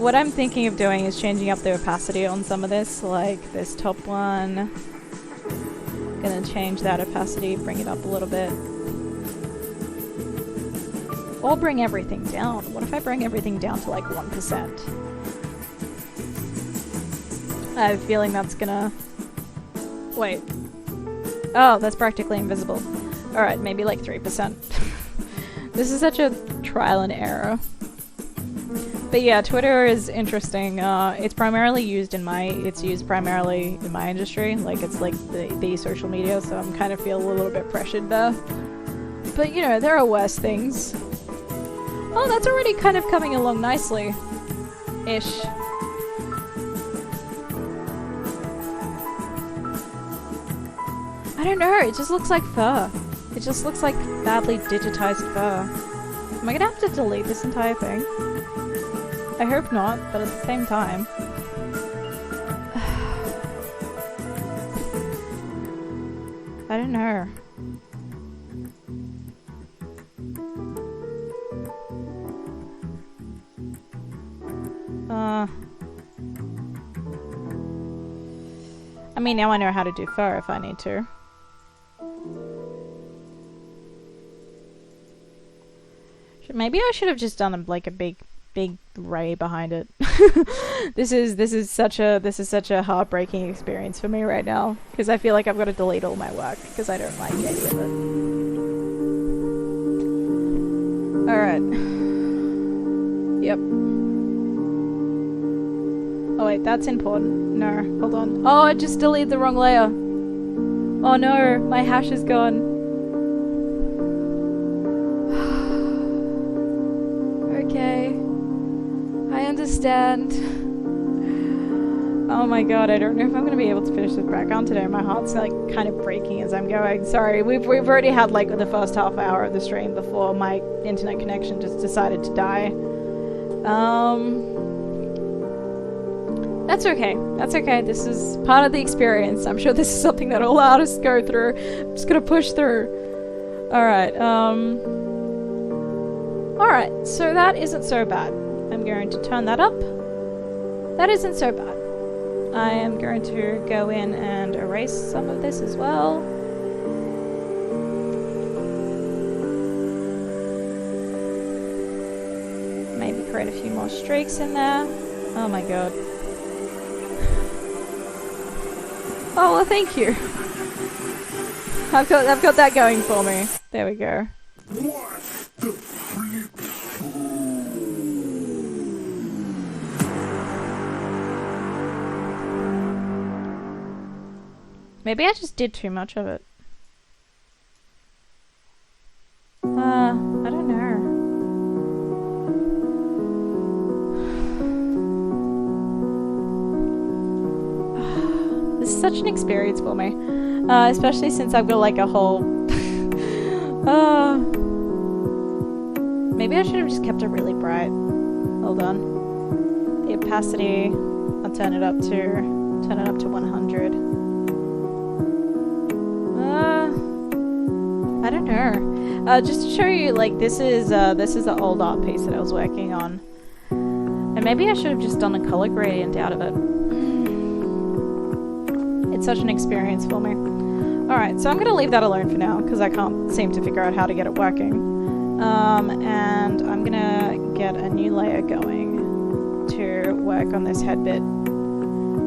What I'm thinking of doing is changing up the opacity on some of this, like this top one. Gonna change that opacity, bring it up a little bit. Or bring everything down. What if I bring everything down to like 1%? I have a feeling that's gonna... Wait. Oh, that's practically invisible. Alright, maybe like 3%. This is such a trial and error. But yeah, Twitter is interesting. It's primarily used in my... It's used primarily in my industry. Like, it's like the social media, so I'm kind of feeling a little bit pressured there. But, you know, there are worse things. Oh, that's already kind of coming along nicely. Ish. I don't know, it just looks like fur. It just looks like badly digitized fur. Am I gonna have to delete this entire thing? I hope not, but at the same time... I don't know. I mean, now I know how to do fur if I need to. Maybe I should have just done like a big ray behind it. This is such a heartbreaking experience for me right now, because I feel like I've got to delete all my work because I don't like any of it. All right. Yep. Oh wait, that's important. No, hold on. Oh, I just deleted the wrong layer. Oh no, my hash is gone. Okay. I understand. Oh my god, I don't know if I'm gonna be able to finish this background today. My heart's like kind of breaking as I'm going. Sorry, we've already had like the first half hour of the stream before my internet connection just decided to die. That's okay. That's okay. This is part of the experience. I'm sure this is something that all artists go through. I'm just gonna push through. Alright, alright, so that isn't so bad. I'm going to turn that up. That isn't so bad. I am going to go in and erase some of this as well. Maybe create a few more streaks in there. Oh my god. Oh, well, thank you. I've got that going for me. There we go. Maybe I just did too much of it. I don't know. This is such an experience for me. Especially since I've got like a whole... maybe I should have just kept it really bright. Hold on. The opacity, I'll turn it up to 100. I don't know. Just to show you, like, this is an old art piece that I was working on. And maybe I should have just done a color gradient out of it. It's such an experience for me. Alright, so I'm going to leave that alone for now, because I can't seem to figure out how to get it working. And I'm going to get a new layer going to work on this head bit.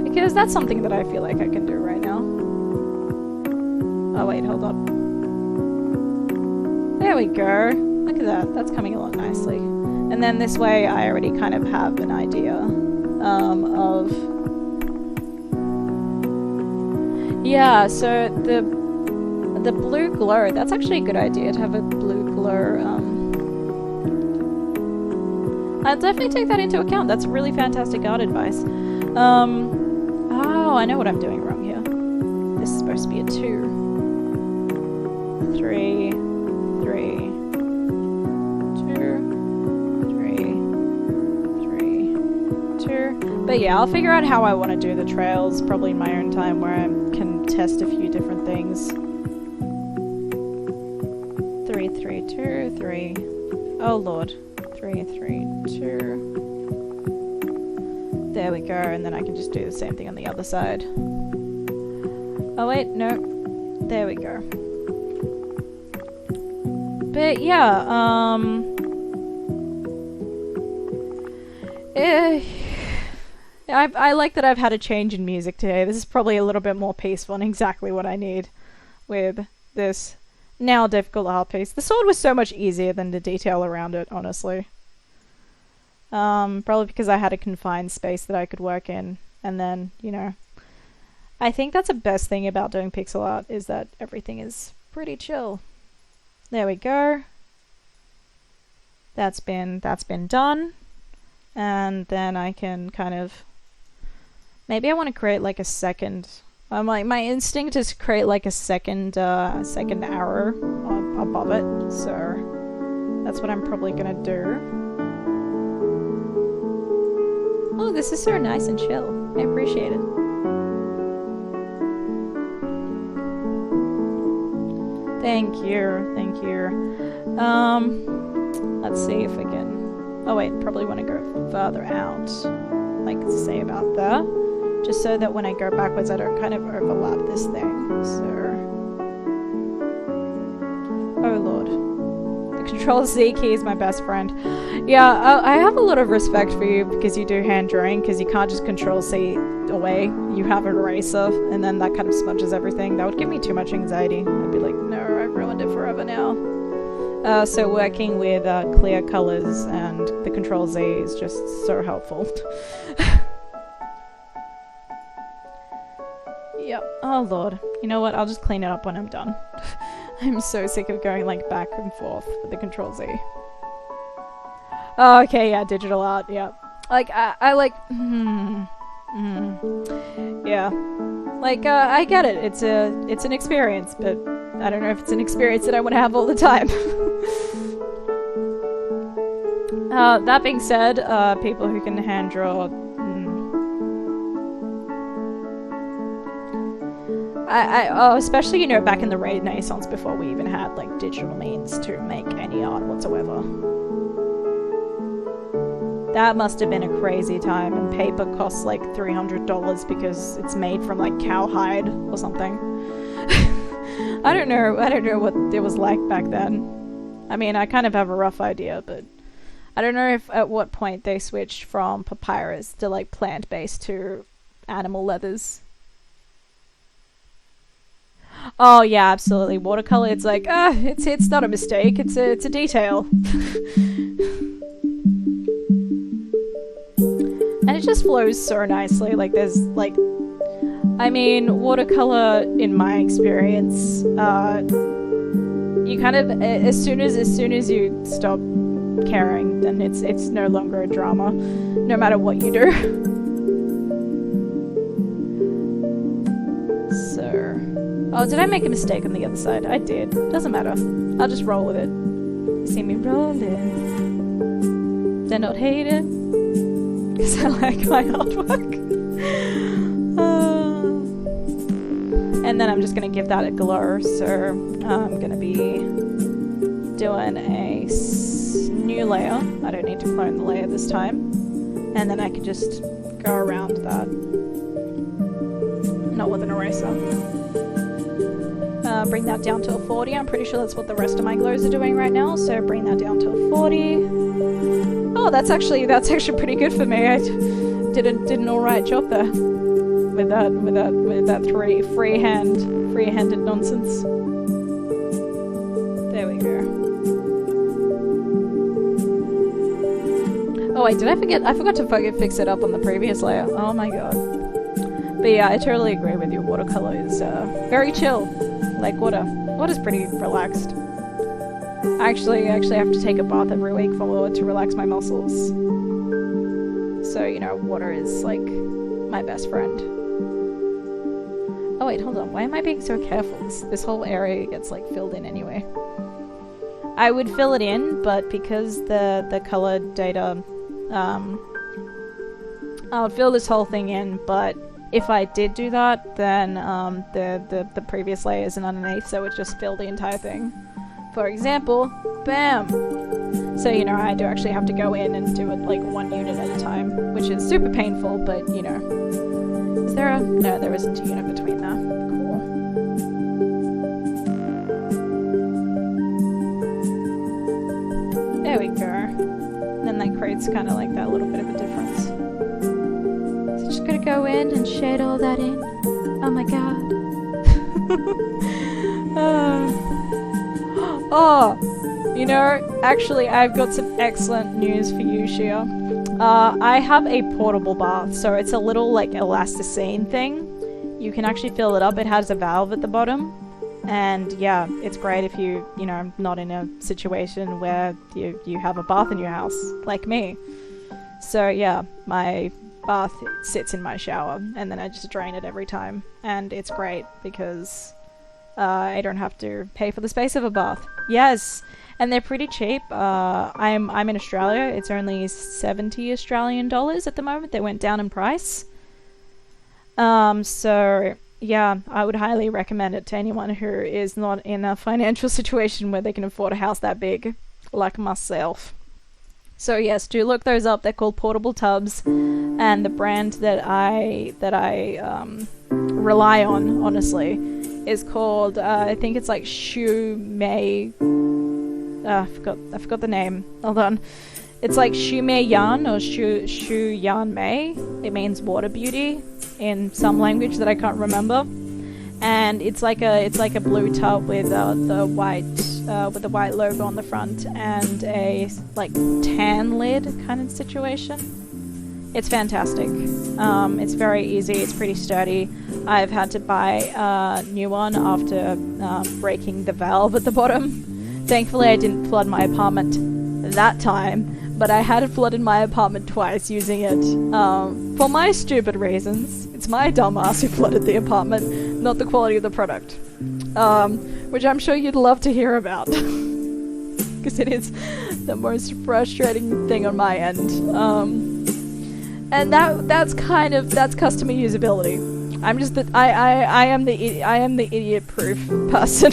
Because that's something that I feel like I can do right now. Oh wait, hold up. There we go. Look at that. That's coming along nicely. And then this way I already kind of have an idea of... Yeah, so the blue glow, that's actually a good idea to have a blue glow. I'll definitely take that into account. That's really fantastic art advice. Oh, I know what I'm doing wrong here. This is supposed to be a 2. 3, 3, 2, 3, 2. But yeah, I'll figure out how I want to do the trails, probably in my own time, where I can test a few different things. 3, 3, 2, 3. Oh lord. 3, 3, 2. There we go, and then I can just do the same thing on the other side. Oh wait, no. There we go. But yeah, I like that I've had a change in music today. This is probably a little bit more peaceful and exactly what I need with this now difficult art piece. The sword was so much easier than the detail around it, honestly. Probably because I had a confined space that I could work in, and then, you know, I think that's the best thing about doing pixel art, is that everything is pretty chill. There we go. That's been done. And then I can kind of... Maybe I want to create like a second... my instinct is to create like a second arrow above it. So that's what I'm probably going to do. Oh, this is so nice and chill. I appreciate it. Thank you, thank you. Let's see if we can... Oh wait, probably want to go further out. Like, say about there. Just so that when I go backwards I don't kind of overlap this thing. So... Oh lord. The Control-Z key is my best friend. Yeah, I have a lot of respect for you because you do hand drawing, because you can't just Control-C away. You have an eraser, and then that kind of smudges everything. That would give me too much anxiety. I'd be like, no, I've ruined it forever now. So working with clear colors and the Control-Z is just so helpful. Yep. Oh lord. You know what? I'll just clean it up when I'm done. I'm so sick of going like back and forth with the Control-Z. Oh, okay, yeah, digital art, yeah. Like, I like... Yeah. Like, I get it. It's an experience, but I don't know if it's an experience that I want to have all the time. That being said, people who can hand draw... oh, especially, you know, back in the Renaissance, before we even had, like, digital means to make any art whatsoever. That must have been a crazy time, and paper costs, like, $300 because it's made from, like, cowhide or something. I don't know what it was like back then. I mean, I kind of have a rough idea, but I don't know if at what point they switched from papyrus to, like, plant-based to animal leathers. Oh yeah, absolutely. Watercolor, it's like, it's not a mistake, it's a detail. And it just flows so nicely. Like, there's like, I mean, watercolor, in my experience, you kind of, as soon as you stop caring, then it's no longer a drama, no matter what you do. Oh, did I make a mistake on the other side? I did. Doesn't matter. I'll just roll with it. See me rolling. Do not hate it. Because I like my artwork. And then I'm just going to give that a glow. So I'm going to be doing a new layer. I don't need to clone the layer this time. And then I can just go around that. Not with an eraser. Bring that down to a 40. I'm pretty sure that's what the rest of my glows are doing right now. So bring that down to a 40. Oh, that's actually pretty good for me. I did an alright job there with that free-handed nonsense. There we go. Oh wait, did I forget? I forgot to fix it up on the previous layer. Oh my god. But yeah, I totally agree with you. Watercolor is very chill, like water. Water's pretty relaxed. I actually have to take a bath every week to relax my muscles. So, you know, water is like my best friend. Oh wait, hold on. Why am I being so careful? This whole area gets like filled in anyway. I would fill it in, but because the color data, I would fill this whole thing in, but if I did do that, then the previous layer isn't underneath, so it just filled the entire thing. For example, bam! So, you know, I do actually have to go in and do it like one unit at a time, which is super painful, but, you know. Is there a... No, there isn't a unit between there. Cool. There we go. And then that creates kind of like that little bit of a difference. So just gotta go in and shade all that in. Oh my god. Oh, you know, actually I've got some excellent news for you, Shia. I have a portable bath, so it's a little like elasticine thing. You can actually fill it up. It has a valve at the bottom. And yeah, it's great if you know, not in a situation where you have a bath in your house, like me. So yeah, my bath sits in my shower, and then I just drain it every time. And it's great because I don't have to pay for the space of a bath. Yes, and they're pretty cheap. I'm in Australia. It's only 70 Australian dollars at the moment. They went down in price. So yeah, I would highly recommend it to anyone who is not in a financial situation where they can afford a house that big, like myself. So yes, do look those up. They're called portable tubs, and the brand that I rely on, honestly, is called I think it's like Shu Mei. I forgot the name. Hold on. It's like Shu Mei Yan or Shu Yan Mei. It means water beauty in some language that I can't remember. And it's like a blue tub with the white logo on the front and a like tan lid kind of situation. It's fantastic. It's very easy. It's pretty sturdy. I've had to buy a new one after breaking the valve at the bottom. Thankfully, I didn't flood my apartment that time, but I had flooded my apartment twice using it for my stupid reasons. It's my dumb ass who flooded the apartment, not the quality of the product. Which I'm sure you'd love to hear about. Because it is the most frustrating thing on my end. And that's customer usability. I'm just that I am the idiot proof person.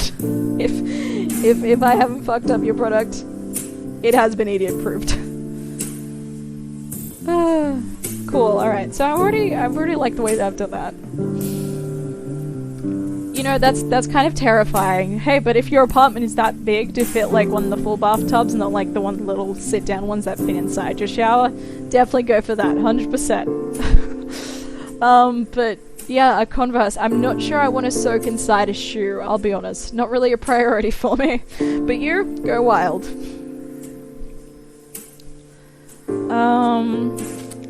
if I haven't fucked up your product, it has been idiot proofed. Cool. All right. So I already like the way that I've done that. You know, that's kind of terrifying. Hey, but if your apartment is that big to fit like one of the full bathtubs, not like the one little sit-down ones that fit inside your shower, definitely go for that, 100%. But yeah, a Converse. I'm not sure I want to soak inside a shoe, I'll be honest. Not really a priority for me. But you, go wild.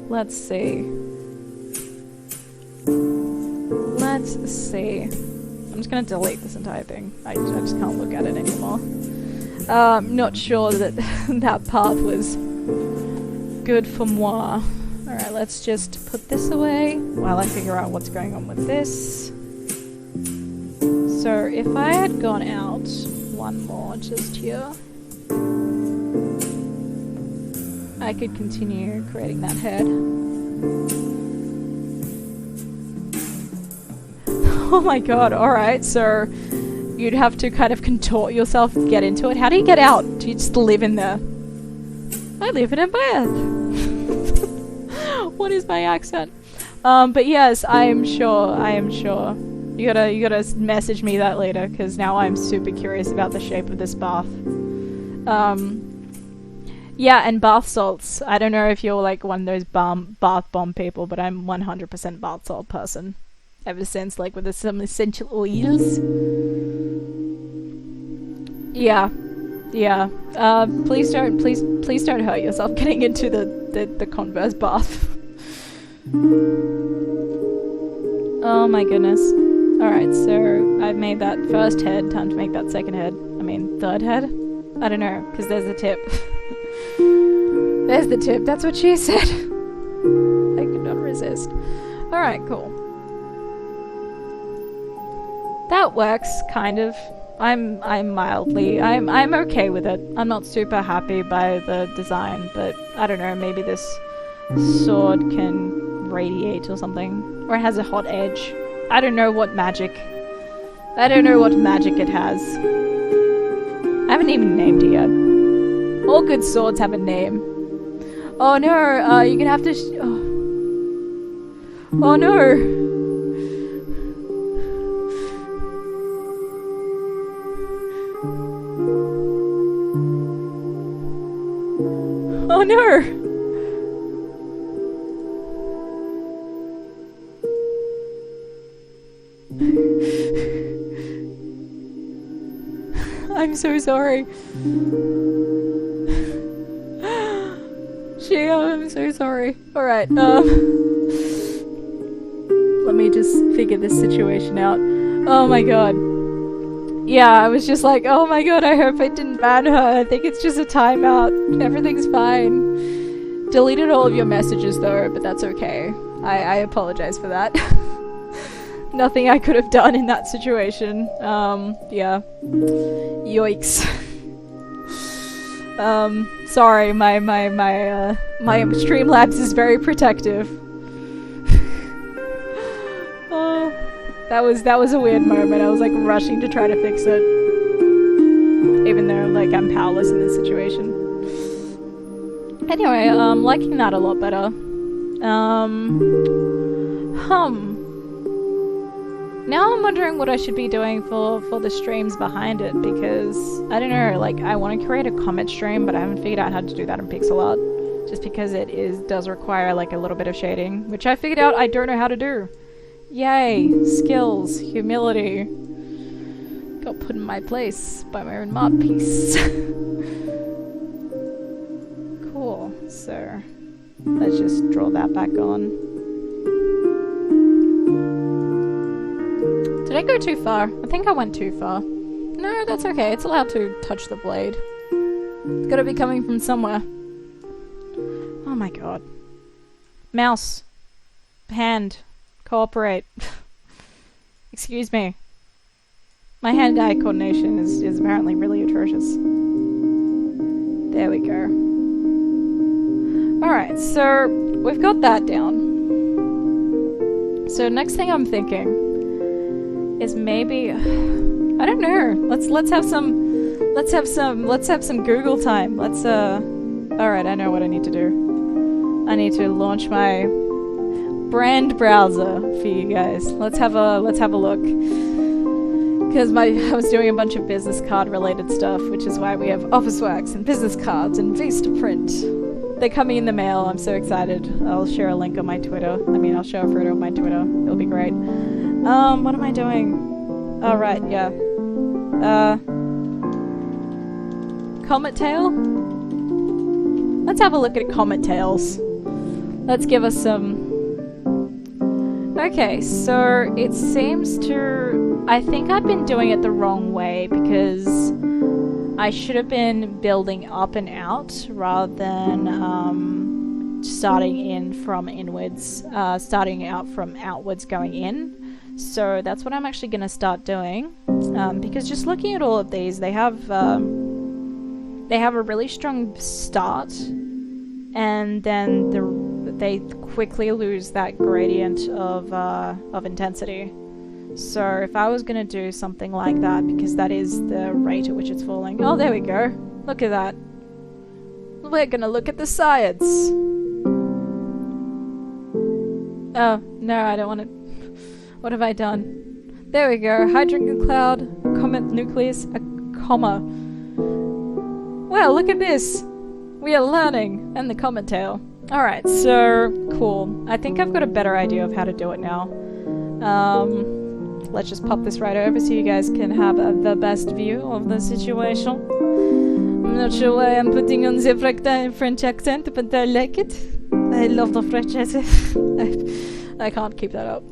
Let's see. I'm just gonna delete this entire thing. I just can't look at it anymore. I'm not sure that that path was good for moi. Alright, let's just put this away while I figure out what's going on with this. So if I had gone out one more just here, I could continue creating that head. Oh my god, alright, so you'd have to kind of contort yourself to get into it. How do you get out? Do you just live in there? I live in a bed. What is my accent? But yes, I am sure. You gotta message me that later, because now I'm super curious about the shape of this bath. Yeah, and bath salts. I don't know if you're like one of those bath bomb people, but I'm 100% bath salt person. Ever since, like, with some essential oils. Yeah. Please don't hurt yourself getting into the Converse bath. Oh my goodness. Alright, so I've made that first head, time to make that second head. I mean, third head? I don't know, because there's the tip. There's the tip, that's what she said. I could not resist. Alright, cool. That works, kind of. I'm okay with it. I'm not super happy by the design, but I don't know, maybe this sword can radiate or something. Or it has a hot edge. I don't know what magic. I don't know what magic it has. I haven't even named it yet. All good swords have a name. Oh no, you're gonna have to oh no! Oh no! I'm so sorry. I'm so sorry. Alright, let me just figure this situation out. Oh my god. Yeah, I was just like, oh my god, I hope I didn't ban her. I think it's just a timeout. Everything's fine. Deleted all of your messages though, but that's okay. I apologize for that. Nothing I could have done in that situation. Yeah. Yoicks. Sorry, my Streamlabs is very protective. Oh, that was a weird moment. I was like rushing to try to fix it. Even though like I'm powerless in this situation. Anyway, liking that a lot better. Now I'm wondering what I should be doing for the streams behind it, because I don't know, like I want to create a comment stream, but I haven't figured out how to do that in pixel art, just because it does require like a little bit of shading, which I figured out I don't know how to do. Yay, skills, humility. Got put in my place by my own mod piece. Cool. So let's just draw that back on. Did I go too far? I think I went too far. No, that's okay. It's allowed to touch the blade. It's gotta be coming from somewhere. Oh my god. Mouse. Hand. Cooperate. Excuse me. My hand-eye coordination is apparently really atrocious. There we go. Alright, so we've got that down. So next thing I'm thinking is maybe, I don't know. Let's have some Google time. Alright, I know what I need to do. I need to launch my brand browser for you guys. Let's have a look. Because I was doing a bunch of business card related stuff, which is why we have Officeworks and business cards and Vistaprint. They're coming in the mail. I'm so excited. I'll share a link on my Twitter. I mean, I'll show a photo on my Twitter. It'll be great. What am I doing? Oh, right, yeah. Comet Tail? Let's have a look at Comet Tails. Let's give us some... Okay, so it seems to... I think I've been doing it the wrong way, because I should have been building up and out rather than starting in from inwards, starting out from outwards going in. So that's what I'm actually going to start doing. because just looking at all of these, they have a really strong start, and then they quickly lose that gradient of intensity. So if I was gonna do something like that, because that is the rate at which it's falling. Oh, there we go. Look at that. We're gonna look at the science. Oh, no, I don't want to. What have I done? There we go. Hydrogen cloud, comet nucleus, a comma. Well, look at this. We are learning. And the comet tail. Alright, so cool. I think I've got a better idea of how to do it now. Let's just pop this right over so you guys can have the best view of the situation. I'm not sure why I'm putting on the French accent, but I like it. I love the French accent. I can't keep that up.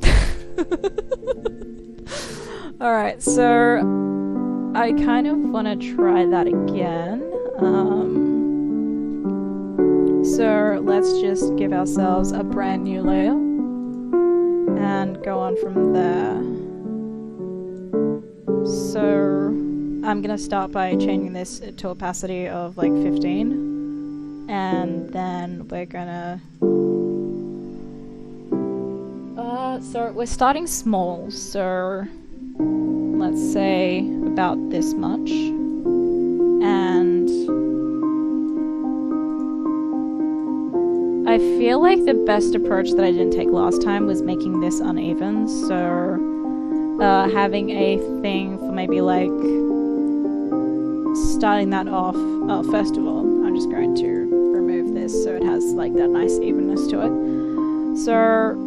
Alright, so I kind of want to try that again. So let's just give ourselves a brand new layer and go on from there. So I'm gonna start by changing this to opacity of like 15, and then we're gonna so we're starting small, so let's say about this much, and I feel like the best approach that I didn't take last time was making this uneven, so having a thing for maybe like starting that off. Oh, first of all, I'm just going to remove this so it has like that nice evenness to it. So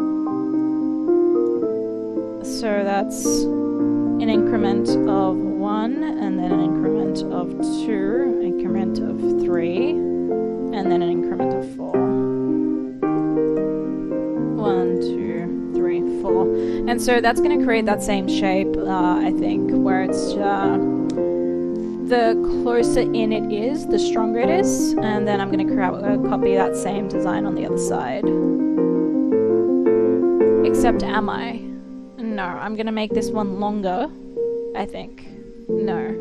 that's an increment of 1, and then an increment of 2, increment of 3, and then an increment of 4. 1, 2, 3, 4. And so that's going to create that same shape, I think, where it's the closer in it is, the stronger it is, and then I'm going to copy that same design on the other side. Except am I? No, I'm going to make this one longer, I think. No.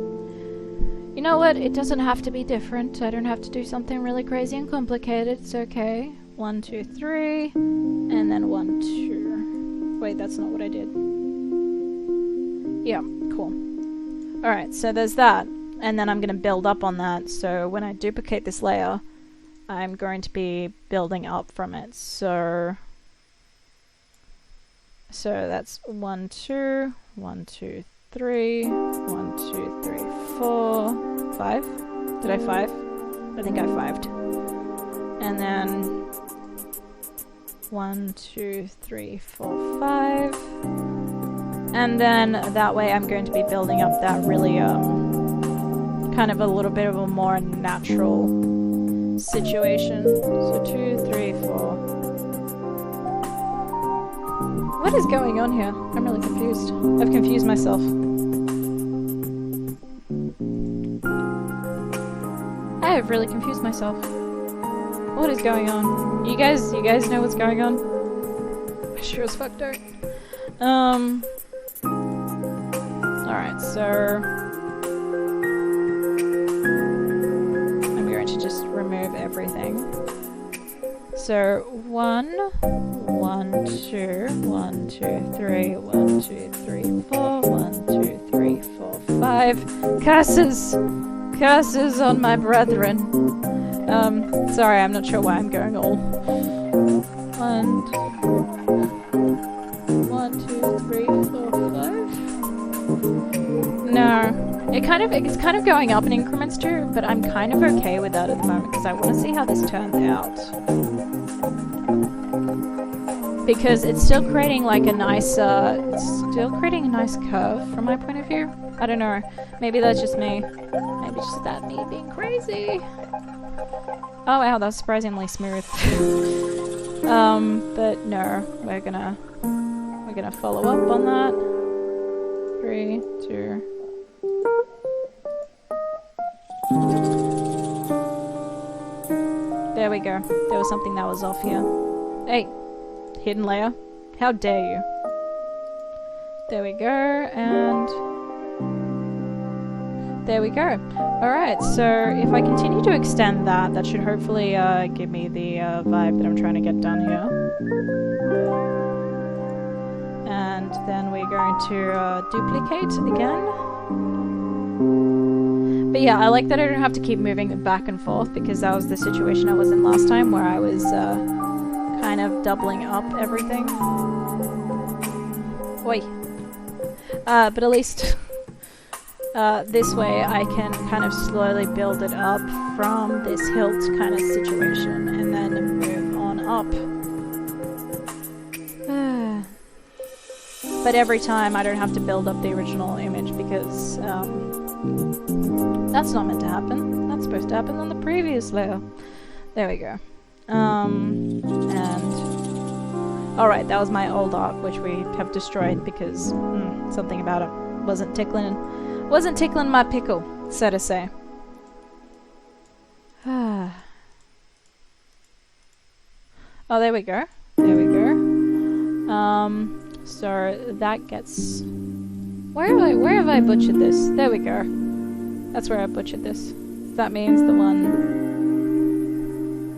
You know what? It doesn't have to be different. I don't have to do something really crazy and complicated. It's okay. 1, 2, 3, and then 1, 2. Wait, that's not what I did. Yeah, cool. Alright, so there's that. And then I'm going to build up on that. So when I duplicate this layer, I'm going to be building up from it. So that's 1, 2, 1, 2, 3, 1, 2, 3, 4, 5. Did I 5? I think I 5'd. And then 1, 2, 3, 4, 5. And then that way I'm going to be building up that really kind of a little bit of a more natural situation. So 2, 3, 4. What is going on here? I'm really confused. I've confused myself. I have really confused myself. What is going on? You guys know what's going on? I sure as fuck don't. Alright, so I'm going to just remove everything. So 1, 1, 2, 1, 2, 3, 1, 2, 3, 4, 1, 2, 3, 4, 5. Curses! Curses on my brethren. Sorry, I'm not sure why I'm going all. 1, 2, 3, 4, 5. No, it's kind of going up in increments too, but I'm kind of okay with that at the moment because I want to see how this turns out. Because it's still creating like a nice, curve from my point of view. I don't know. Maybe that's just me. Maybe it's just that me being crazy. Oh wow, that's surprisingly smooth. But no, we're gonna follow up on that. 3, 2. There we go. There was something that was off here. Hey, hidden layer. How dare you? There we go, and there we go. Alright, so if I continue to extend that, that should hopefully give me the vibe that I'm trying to get done here. And then we're going to duplicate again. But yeah, I like that I don't have to keep moving it back and forth, because that was the situation I was in last time where I was kind of doubling up everything. Oi. But at least this way I can kind of slowly build it up from this hilt kind of situation and then move on up. But every time I don't have to build up the original image, because that's not meant to happen. That's supposed to happen on the previous layer. There we go. And alright, that was my old art, which we have destroyed because something about it wasn't tickling my pickle, so to say. Oh, there we go. There we go. So that gets... Where have I butchered this? There we go. That's where I butchered this. That means the one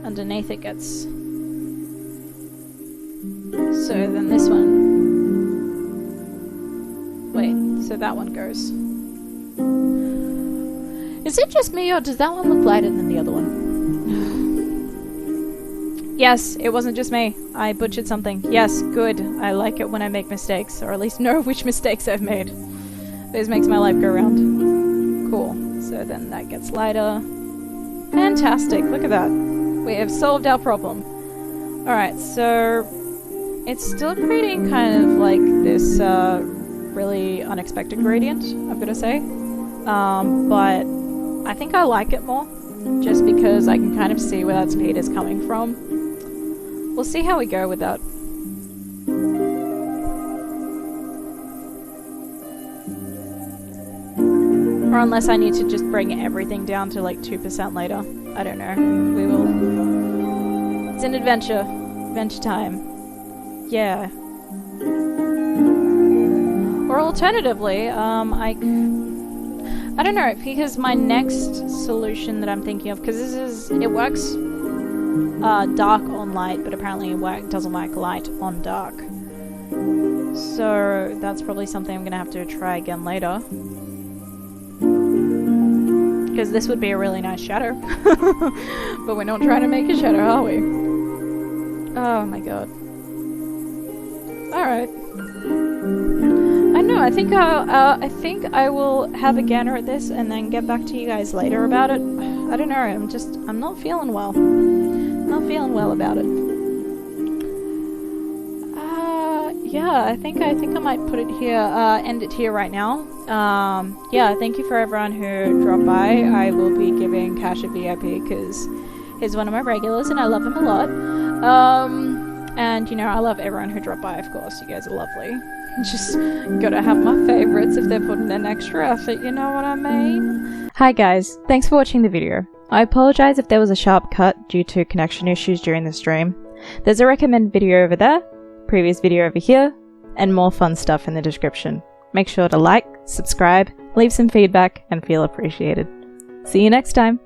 underneath it gets... So then this one... Wait, so that one goes. Is it just me, or does that one look lighter than the other one? Yes, it wasn't just me. I butchered something. Yes, good. I like it when I make mistakes, or at least know which mistakes I've made. This makes my life go round. Cool. So then that gets lighter. Fantastic. Look at that. We have solved our problem. Alright, so... It's still creating kind of like this really unexpected gradient, I've got to say. But I think I like it more, just because I can kind of see where that speed is coming from. We'll see how we go with that. Or unless I need to just bring everything down to like 2% later. I don't know. We will... It's an adventure. Adventure time. Yeah. Or alternatively, I don't know, because my next solution that I'm thinking of, because it works dark on light, but apparently it doesn't work light on dark. So that's probably something I'm gonna have to try again later. Because this would be a really nice shadow. But we're not trying to make a shadow, are we? Oh my god. Alright. I know, I think I will have a gander at this and then get back to you guys later about it. I don't know, I'm not feeling well. Not feeling well about it. Yeah, I think I might put it here, end it here right now. Yeah, thank you for everyone who dropped by. I will be giving Cash a VIP because he's one of my regulars and I love him a lot. And, you know, I love everyone who dropped by, of course. You guys are lovely. Just gotta have my favorites if they're putting in extra effort, you know what I mean? Hi guys, thanks for watching the video. I apologize if there was a sharp cut due to connection issues during the stream. There's a recommended video over there, previous video over here, and more fun stuff in the description. Make sure to like, subscribe, leave some feedback, and feel appreciated. See you next time!